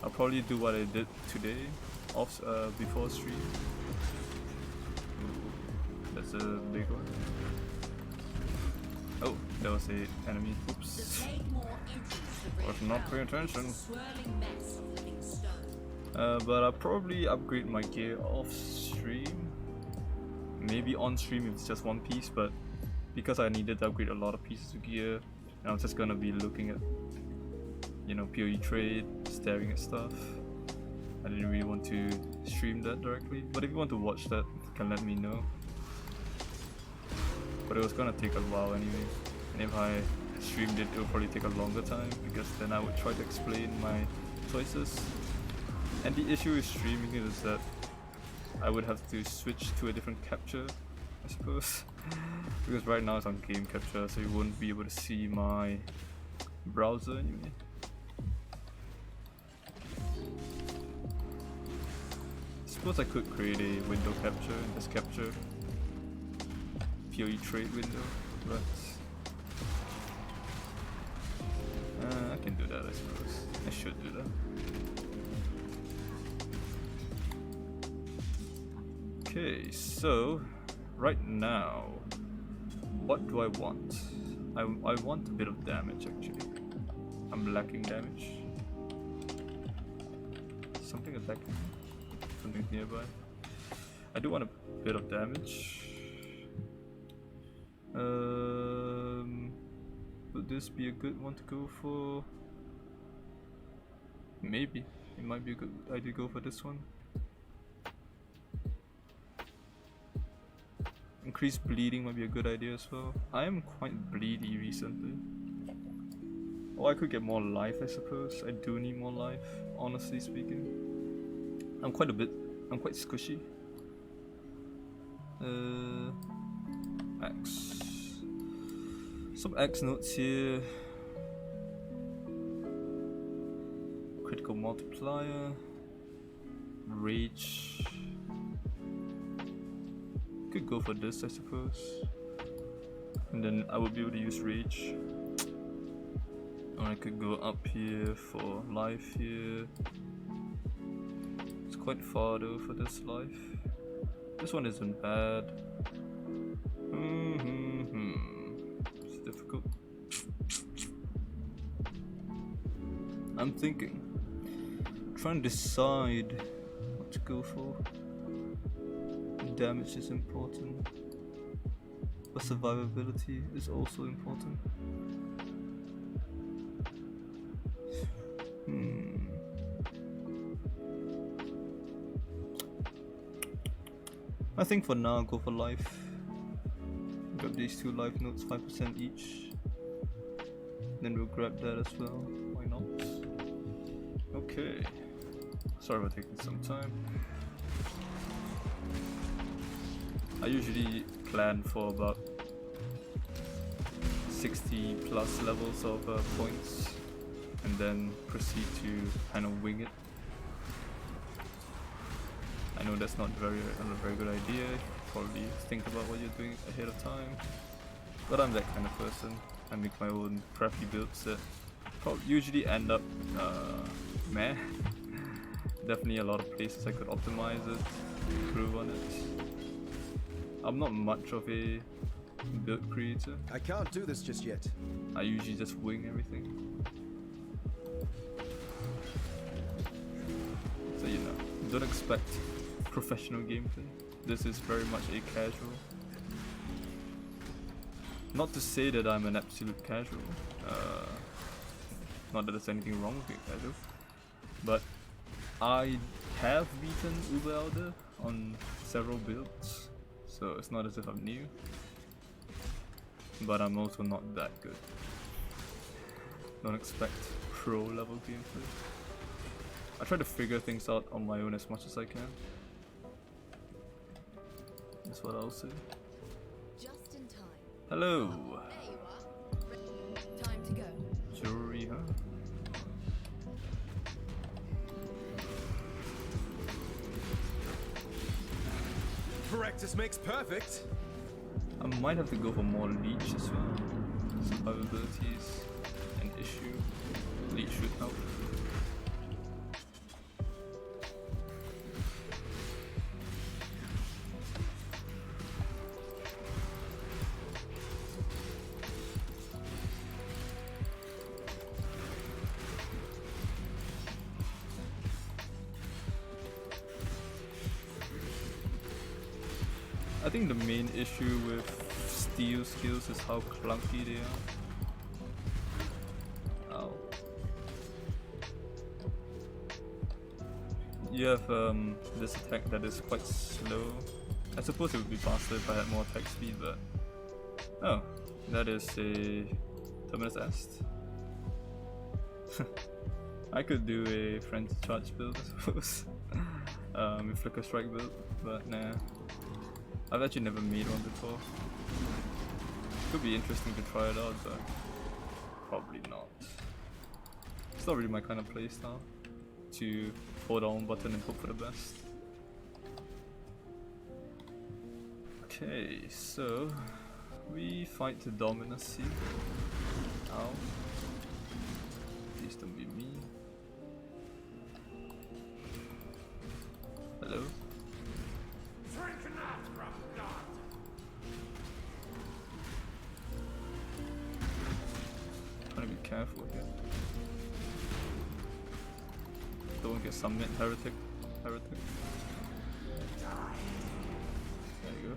I'll probably do what I did today, before stream. Ooh, that's a big one. Oh, there was an enemy. Oops. Was not paying attention. But I'll probably upgrade my gear off stream. Maybe on stream if it's just one piece, but because I needed to upgrade a lot of pieces of gear, and I'm just gonna be looking at, you know, PoE trade, staring at stuff. I didn't really want to stream that directly, but if you want to watch that, you can let me know. But it was gonna take a while anyway, and if I streamed it, it would probably take a longer time, because then I would try to explain my choices. And the issue with streaming is that I would have to switch to a different capture, I suppose. Because right now it's on game capture, so you won't be able to see my browser anyway. I suppose I could create a window capture and just capture PoE trade window, but I can do that, I suppose. I should do that. Okay, so right now, what do I want? I want a bit of damage actually. I'm lacking damage. Something attacking me? Something nearby. I do want a bit of damage. Would this be a good one to go for? Maybe. It might be a good idea to go for this one. Increased bleeding might be a good idea as well. I am quite bleedy recently. Oh, I could get more life, I suppose. I do need more life, honestly speaking. I'm quite squishy. Axe. Some axe notes here. Critical multiplier. Rage. Could go for this, I suppose. And then I would be able to use rage. Or I could go up here for life here. It's quite far though for this life. This one isn't bad. It's difficult. I'm thinking. Trying to decide what to go for. Damage is important. But survivability is also important. I think for now I'll go for life. Grab these 2 life notes, 5% each. Then we'll grab that as well. Why not? Okay. Sorry for taking some time. I usually plan for about 60 plus levels of points and then proceed to kind of wing it. I know that's not a very good idea. Probably think about what you're doing ahead of time. But I'm that kind of person. I make my own crappy builds that usually end up meh. Definitely a lot of places I could optimize it, improve on it. I'm not much of a build creator. I can't do this just yet. I usually just wing everything. So you know, don't expect professional gameplay. This is very much a casual. Not to say that I'm an absolute casual. Not that there's anything wrong with being casual. But I have beaten Uber Elder on several builds. So it's not as if I'm new. But I'm also not that good. Don't expect pro level gameplay. I try to figure things out on my own as much as I can. That's what I'll say. Just in time. Hello! There you are. Time to go. Jewelry, huh? Practice makes perfect. I might have to go for more leech as well. Survivability is an issue. Leech should help. I think the main issue with steel skills is how clunky they are. Ow. You have this attack that is quite slow. I suppose it would be faster if I had more attack speed, but... Oh, that is a Terminus Est. I could do a Frenzy Charge build, I suppose. A Flicker Strike build, but nah. I've actually never made one before. Could be interesting to try it out, but probably not. It's not really my kind of playstyle to hold down button and hope for the best. Okay, so we fight the Dominus here. Ow. Please don't be me. Hello? Trying to be careful here. Don't get summoned, heretic. There you go.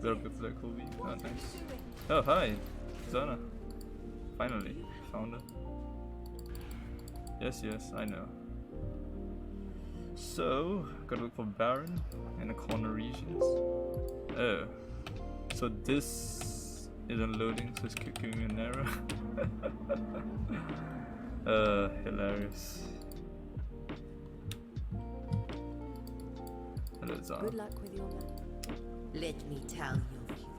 Better go for that cool beat. Oh, thanks. Oh, hi! Zana. Finally, found her. Yes, I know. So, gotta look for Baron in the corner regions. Oh. So this isn't loading, so it's giving me an error. Hilarious. Hello, Zana. Good luck with your man. Let me tell your future.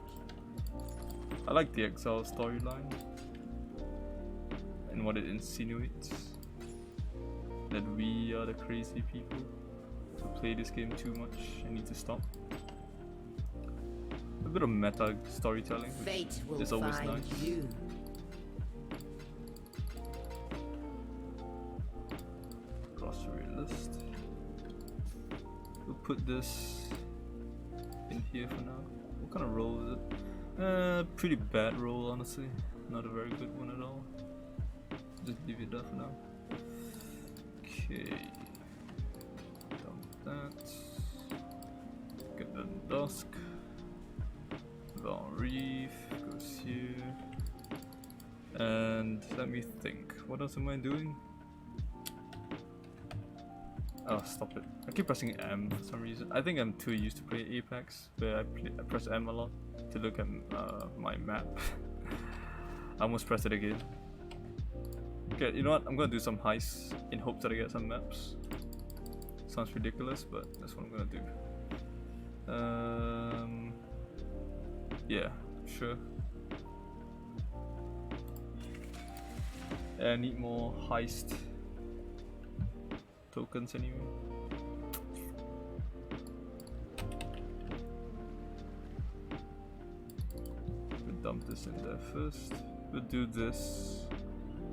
I like the Exile storyline and what it insinuates. That we are the crazy people who play this game too much and need to stop. A bit of meta storytelling, Fate which will is always find nice. you. Grocery list. We'll put this in here for now. What kind of roll is it? Pretty bad roll, honestly. Not a very good one at all. Just leave it there for now. Okay. Dump that. Get the dusk. Val Reef goes here. And let me think. What else am I doing? Oh, stop it. I keep pressing M for some reason. I think I'm too used to play Apex, but I press M a lot to look at my map. I almost pressed it again. Okay, you know what? I'm gonna do some heists in hopes that I get some maps. Sounds ridiculous, but that's what I'm gonna do. Yeah, sure. I need more heist tokens anyway. We'll dump this in there first. We'll do this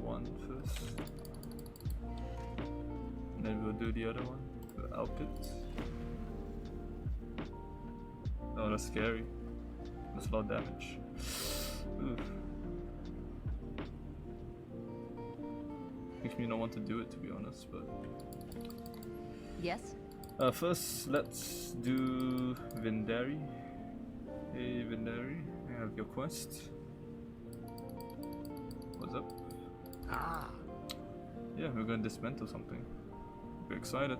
one first. And then we'll do the other one. The output. Oh, that's scary. That's a lot of damage. Oof. Makes me not want to do it, to be honest, but... Yes? First, let's do Vindari. Hey Vindari, I have your quest. What's up? Ah, Yeah, we're gonna dismantle something. We're excited.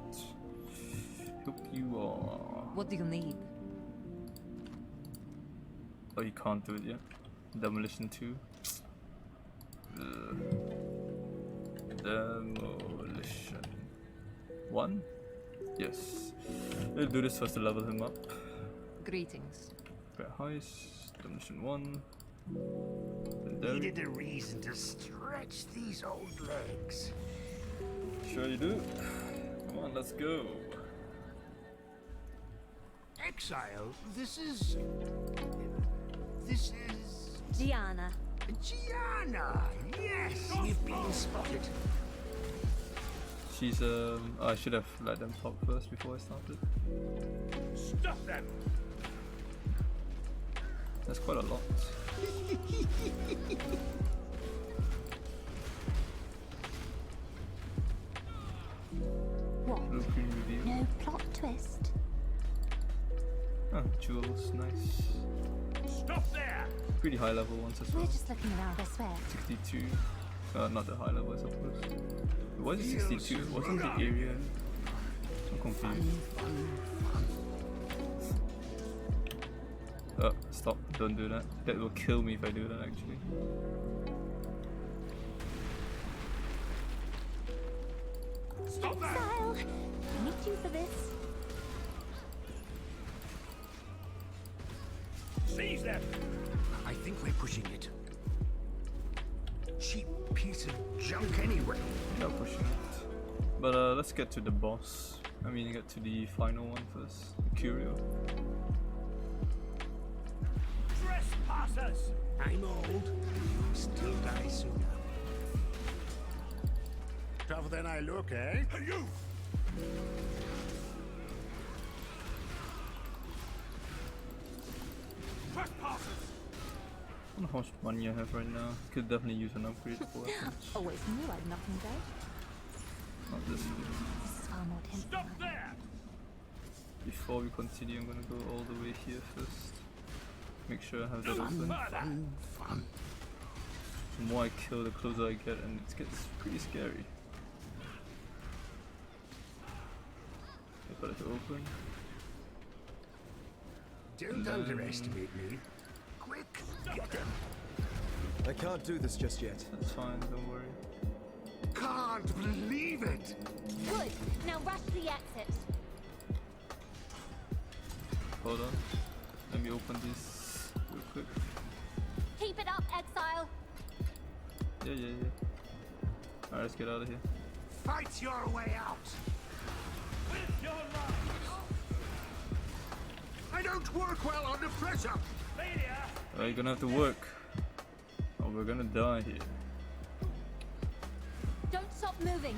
Hope you are. What do you need? Oh, you can't do it yet. Demolition 2. Demolition 1? Yes. We'll do this first to level him up. Greetings. Got Heist, Demolition 1. Needed a reason to stretch these old legs. Sure you do. Come on, let's go. Exile, this is... Gianna. Gianna! Yes, you've been spotted. She's I should have let them talk first before I started. Stop them! That's quite a lot. What? Blueprint review. No plot twist. Oh, jewels, nice. Stop there! Pretty high level ones as We're well. just looking around, I swear. 62. Not the high level, I suppose. Why is it 62? Wasn't the area? I'm confused. Oh, stop. Don't do that. That will kill me if I do that, actually. Stop that! Exile! I need you for this. Seize them! I think we're pushing it. Cheap piece of junk anyway. Not pushing it. But let's get to the boss. I mean, get to the final one first. The Curio. Trespassers! I'm old. Still die sooner. tougher than I look, eh? Hey, you! Trespassers! I don't know how much money I have right now. Could definitely use an upgrade for weapons. Always knew I'd knock him down. Not this way. This is far more tempting. Stop there! Before we continue, I'm gonna go all the way here first. Make sure I have that Fun, open. fun, fun. The more I kill, the closer I get, and it gets pretty scary. Wait for it to open. Don't underestimate me. Quick, get them. I can't do this just yet. That's fine, don't worry. Can't believe it. Good. Now rush the exit. Hold on. Let me open this real quick. Keep it up, Exile. Yeah. Alright, let's get out of here. Fight your way out. With your lives! I don't work well under pressure. Are you gonna have to work? Or we're gonna die here. Don't stop moving.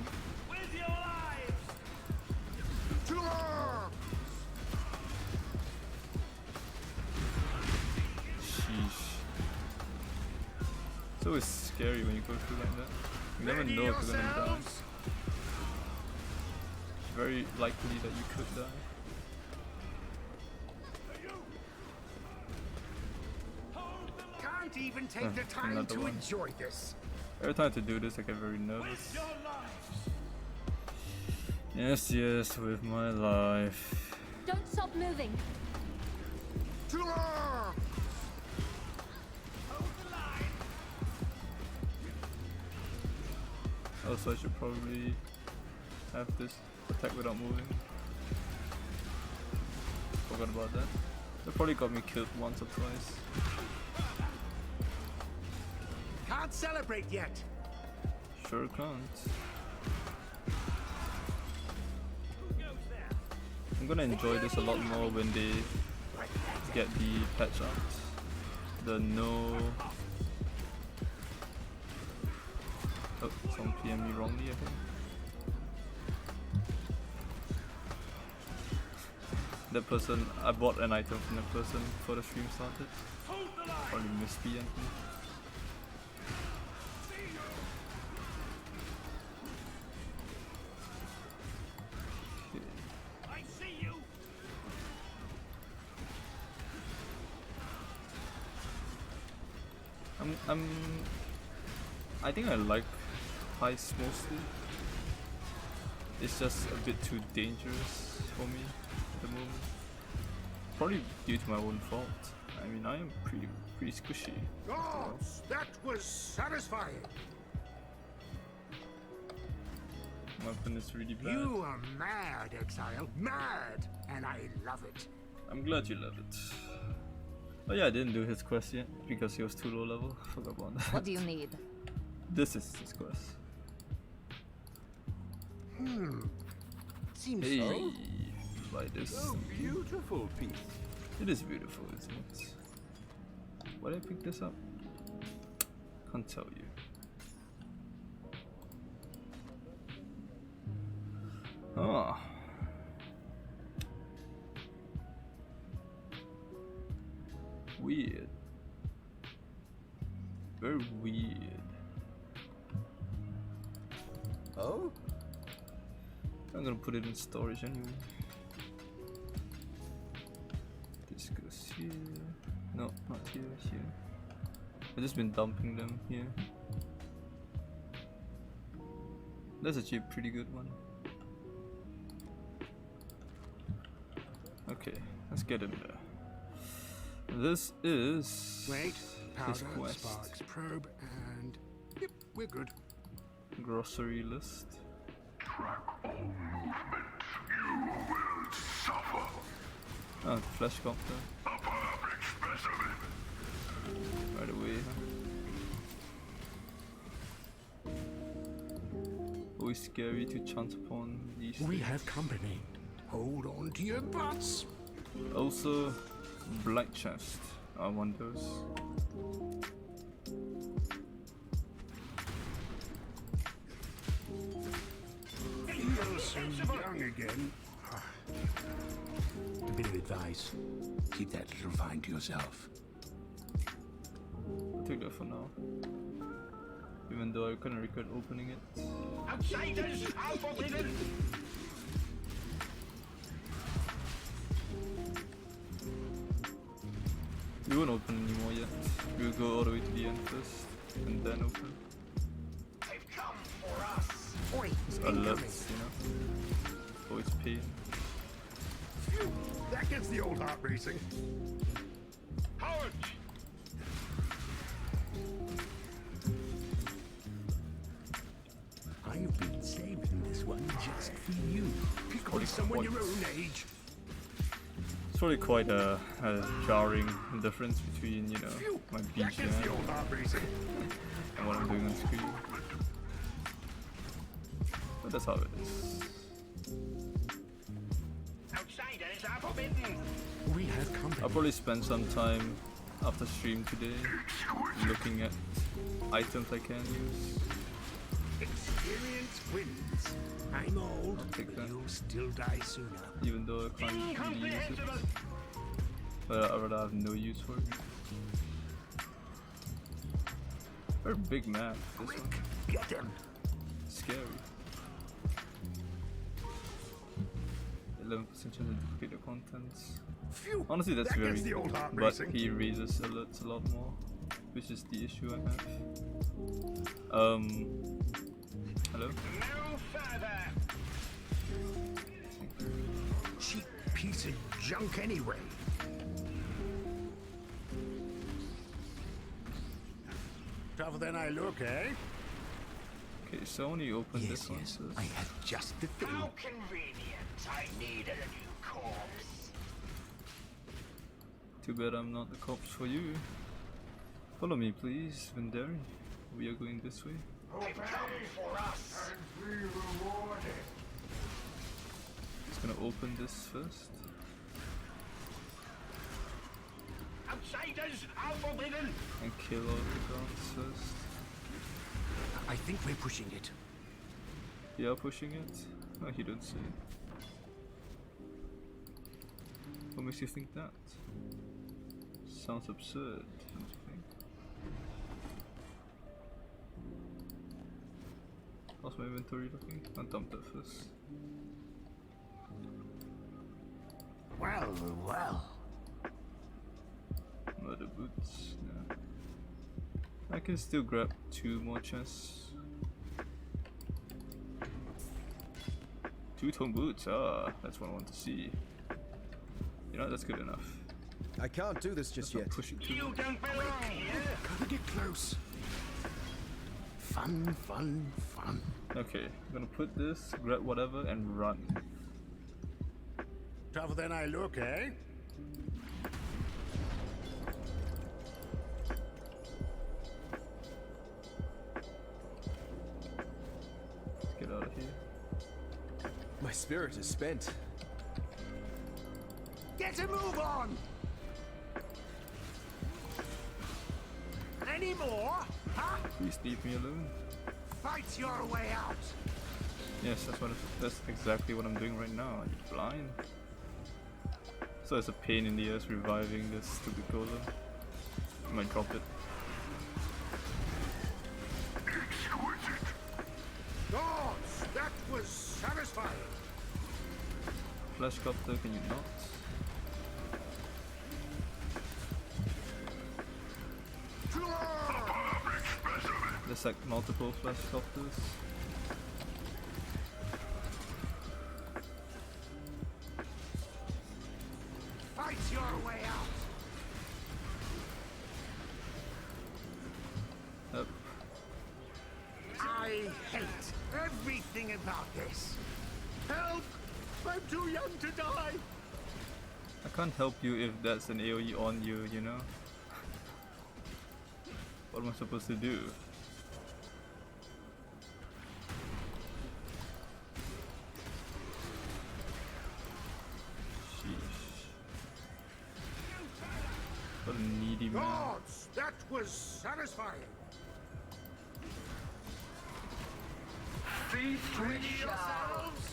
With your lives! To arms! Sheesh. It's always scary when you go through like that. You never know if you're gonna die. It's very likely that you could die. Can't even take the time another to one. enjoy this. Every time to do this I get very nervous. Yes, yes, with my life. Don't stop moving. To arms! Also, I should probably have this attack without moving. Forgot about that. That probably got me killed once or twice. Can't celebrate yet. Sure can't. I'm gonna enjoy this a lot more when they get the patch out. The no... Oh, someone PM me wrongly, I think. That person, I bought an item from that person before the stream started. Probably missed the end. I see you! I think I like Heist mostly. It's just a bit too dangerous for me at the moment. Probably due to my own fault. I mean, I am pretty squishy. Oh, that was satisfying. My weapon is really bad. You are mad, Exile. Mad! And I love it. I'm glad you love it. Oh yeah, I didn't do his quest yet because he was too low level. Forgot about that. What do you need? This is his quest. Seems Hey, so. buy this. Oh, beautiful piece. It is beautiful, isn't it? Why did I pick this up? Can't tell you. Ah. Weird. Very weird. Oh? I'm gonna put it in storage anyway. This goes here. No, not here, here. I've just been dumping them here. That's actually a pretty good one. Okay, let's get in there. This is Wait, his powder, quest. sparks, probe, and... Yep, we're good. Grocery list. Ah, flash copter. Right away, huh? Always scary to chance upon these We things. have company. Hold on to your butts. Also, black chest. I want those. You're so young again. A bit of advice. Keep that little find to yourself. I'll take that for now. Even though I kind of regret opening it. Outsiders are forbidden! We won't open anymore yet. We'll go all the way to the end first, and then open. They've come for us! Oi, Alerts, you know. Always pain. Phew, that gets the old heart racing. Howard! I've been saving this one just for you. Pick on someone your own age. It's probably quite a jarring difference between, you know, Phew, my that gets the BGM old heart racing. and what I'm doing on screen. But that's how it is. Outsiders are forbidden! We have company. I'll probably spend some time after stream today, looking at items I can use. Experience wins. I'm old, take but that. you'll still die sooner. Even though I can't really use it. But I'd rather have no use for it. Very big map, this one. Get him. Scary. 11% chance to duplicate the contents. Phew, Honestly, that's that very gets the old cool, heart but racing. he raises alerts a lot more, which is the issue I have. Hello? No further. Cheap piece of junk anyway. Tougher than I look, eh? Okay, so I only opened this one. Yes, So I have just the thing. How convenient. I need a new corpse. too bad I'm not the cops for you. Follow me, please, Vendari. We are going this way. They've come for us. And we rewarded. Just gonna open this first. Outsiders are forbidden. And kill all the guards first. I think we're pushing it. You are pushing it? Oh, you don't see it. What makes you think that? Sounds absurd, don't you think? How's my inventory looking? I'll dump that first. Well, well. Murder boots, yeah. I can still grab 2 more chests. 2-tone boots, ah, that's what I want to see. You know, that's good enough. I can't do this just Let's not yet. push it too You much. don't belong here. Gotta get close. Fun, fun, fun. Okay, I'm gonna put this, grab whatever, and run. Tougher than I look, eh? Let's get out of here. My spirit is spent. Get a move on! Any more? Huh? Please leave me alone. Fight your way out! Yes, that's exactly what I'm doing right now. Are you blind? So it's a pain in the ass reviving this stupid golem. I might drop it. Gods, that was satisfying! Flash copter, can you not? There's like multiple flash copters. Fight your way out! Up. I hate everything about this. Help! I'm too young to die! I can't help you if that's an AoE on you, you know? What am I supposed to do? Sheesh. What a needy man. Gods, that was satisfying! Feast Ready we shall. yourselves!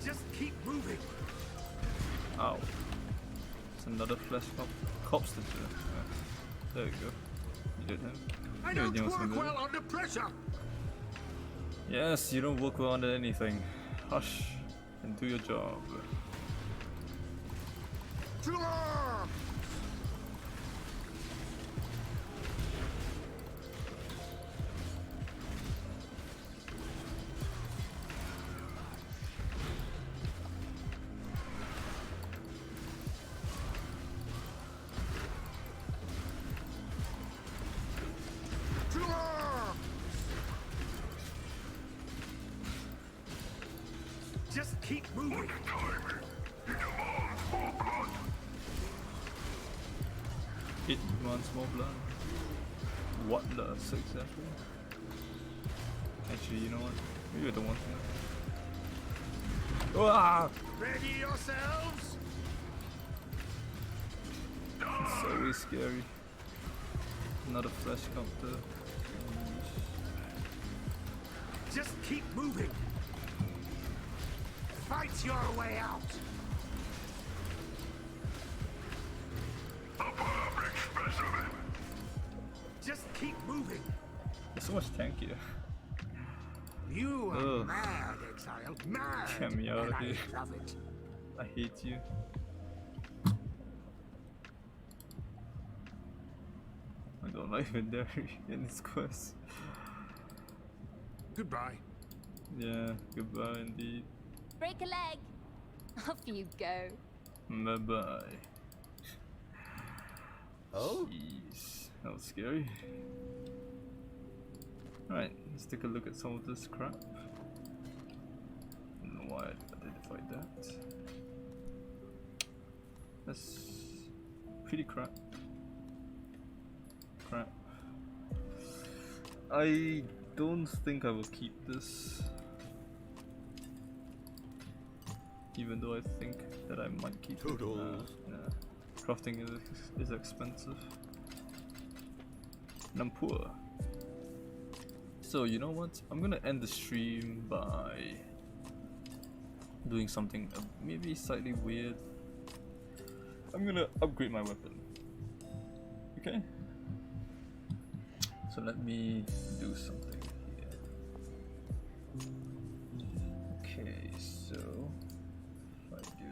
Just keep moving. Ow. It's another flash copster. Yeah. There we go. You did him. I You don't did what's work gonna do. well under pressure. Yes, you don't work well under anything. Hush and do your job. To arms! To arms! Just keep moving. It demands more blood. What the exactly? Actually, you know what? Maybe I don't want to. Ah! Ready yourselves? It's always scary. Not a flash counter. Just keep moving. Fight your way out. Just keep moving. It's so much tankier. You are Ugh. mad, Exile. Mad. Get me out of and here. I love it. I hate you. I don't like Vendari in this quest. Goodbye. Yeah, goodbye indeed. Break a leg. Off you go. Bye bye. Oh? Jeez, that was scary. Alright, let's take a look at some of this crap. I don't know why I identified that. That's pretty crap. I don't think I will keep this. Even though I think that I might keep it. Nah. Crafting is expensive. And I'm poor. So you know what? I'm gonna end the stream by doing something maybe slightly weird. I'm gonna upgrade my weapon. Okay? So let me do something here. Okay, so if I do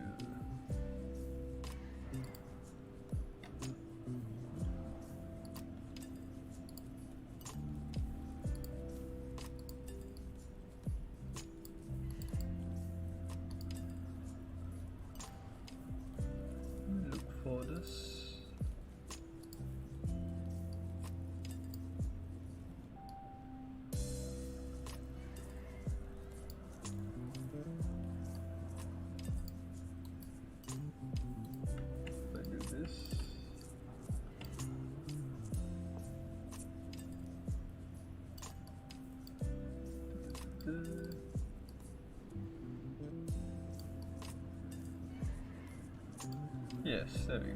look for this. Yes, there we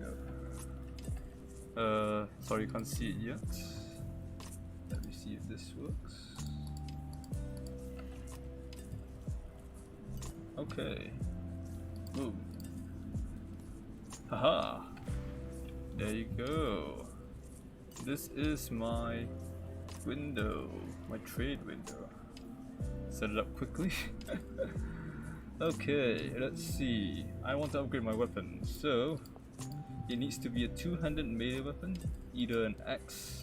go. Sorry, you can't see it yet. Let me see if this works. Okay. Boom. Haha. There you go. This is my window, my trade window. Set it up quickly. Okay, let's see. I want to upgrade my weapon, so it needs to be a two-handed melee weapon, either an axe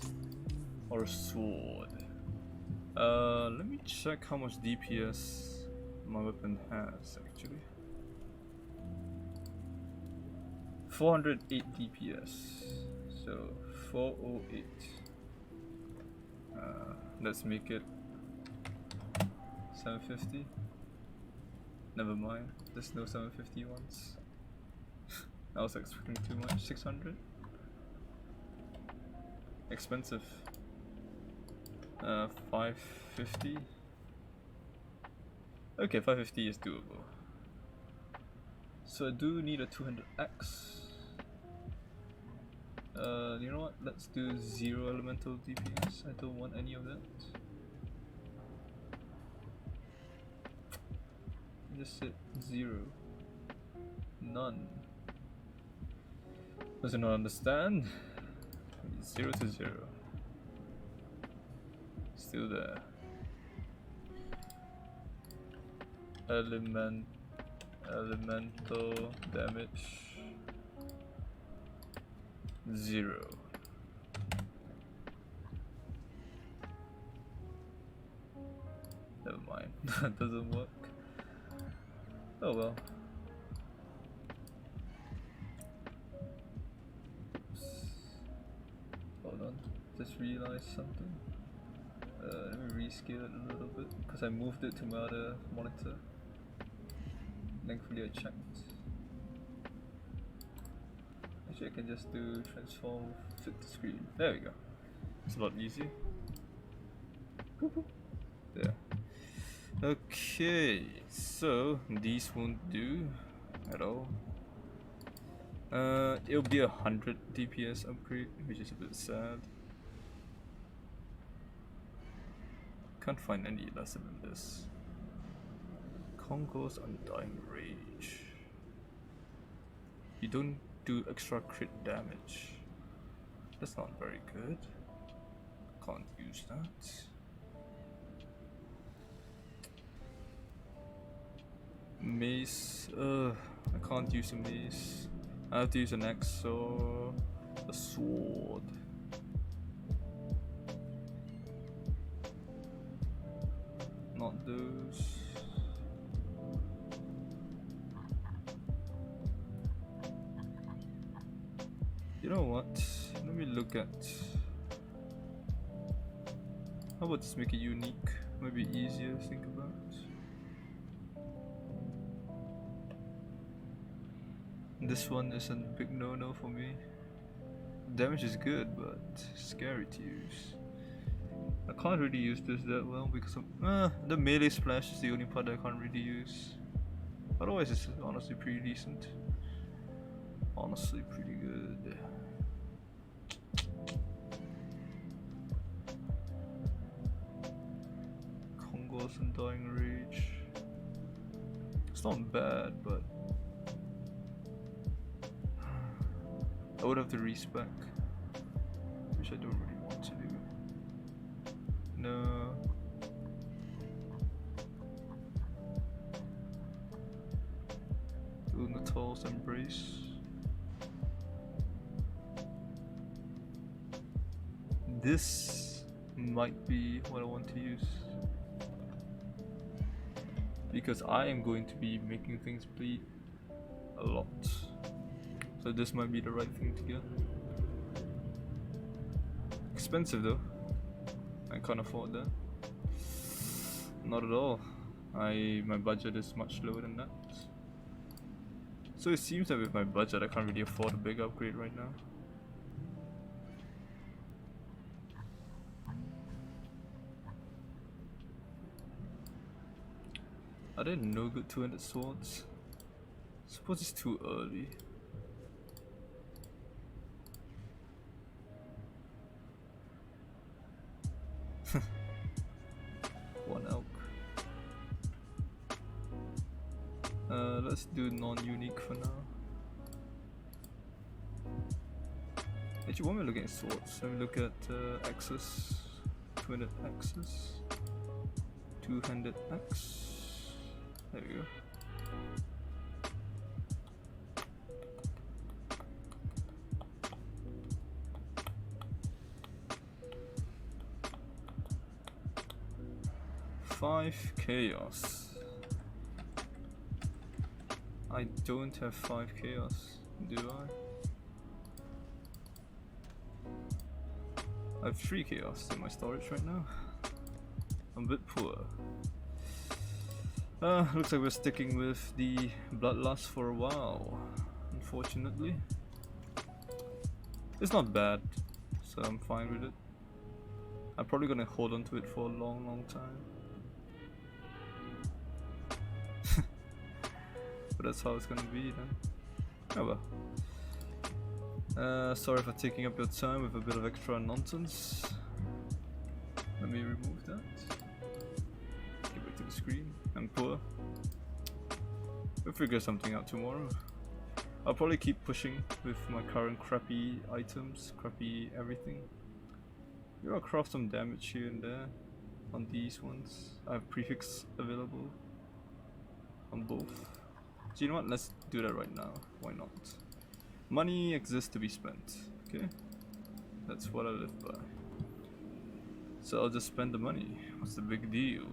or a sword. Let me check how much DPS my weapon has actually. 408 DPS, so 408. Let's make it 750. Never mind, there's no 750 ones. I was expecting too much. 600? Expensive. 550? Okay, 550 is doable. So I do need a 200x. You know what? Let's do 0 elemental DPS. I don't want any of that. Just hit 0. None. Does it not understand? 0 to 0. Still there. Elemental damage 0. Never mind. That doesn't work. Oh well. Oops. Hold on. Just realized something. Let me rescale it a little bit because I moved it to my other monitor. Thankfully I checked. Actually I can just do transform fit to screen. There we go. It's a lot easier. There. Okay, so these won't do at all. It'll be 100 DPS upgrade, which is a bit sad. Can't find any lesser than this. Congo's Undying Rage. You don't do extra crit damage. That's not very good. Can't use that. Mace. I can't use a mace. I have to use an axe or a sword. Not those. You know what? Let me look at. How about just make it unique? Maybe easier to think about. This one is a big no-no for me. Damage is good, but scary to use. I can't really use this that well because of, the melee splash is the only part I can't really use. Otherwise it's honestly pretty decent. Honestly pretty good. Congo's Undying Rage. It's not bad, but I would have to respec, which I don't really want to do. No. Do Natal's Embrace. This might be what I want to use, because I am going to be making things bleed a lot. So this might be the right thing to get. Expensive though. I can't afford that. Not at all. My budget is much lower than that. So it seems that with my budget I can't really afford a big upgrade right now. Are there no good 200 swords? Suppose it's too early. One elk. Let's do non-unique for now. Actually, when we're looking at swords, let me look at axes. 200 axes. Two-handed axe. There we go. Five chaos. I don't have 5 chaos, do I? I have 3 chaos in my storage right now. I'm a bit poor. Looks like we're sticking with the bloodlust for a while, unfortunately. It's not bad, so I'm fine with it. I'm probably gonna hold on to it for a long time. But that's how it's gonna be then. Oh well. Sorry for taking up your time with a bit of extra nonsense. Let me remove that. Get back to the screen. I'm poor. We'll figure something out tomorrow. I'll probably keep pushing with my current crappy items, crappy everything. Maybe I'll craft some damage here and there on these ones. I have prefix available on both. So you know what, let's do that right now, why not? Money exists to be spent, okay? That's what I live by. So I'll just spend the money, what's the big deal?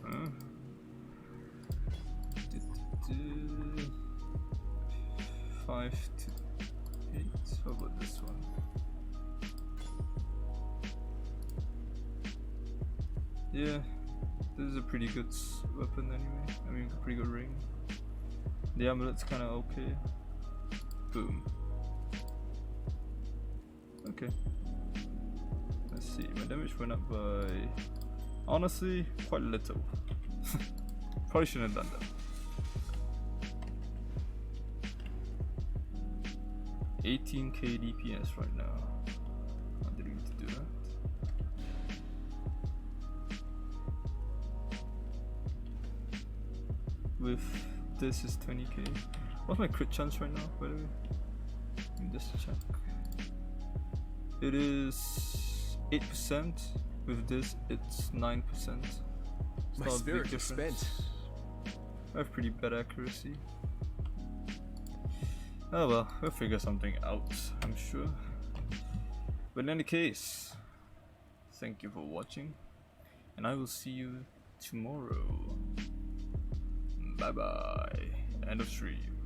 Huh? 5 to 8, how about this one? Yeah, this is a pretty good weapon anyway, I mean a pretty good ring. The amulet's kinda okay. Boom. Okay. Let's see, my damage went up by... honestly, quite little. Probably shouldn't have done 18k DPS right now. I didn't need to do that. With this is 20k. What's my crit chance right now, by the way? Let me just check. It is 8%. With this, it's 9%. It's My not a big spirit is difference. spent. I have pretty bad accuracy. Oh well, we'll figure something out, I'm sure. But in any case, thank you for watching, and I will see you tomorrow. Bye bye. End of stream.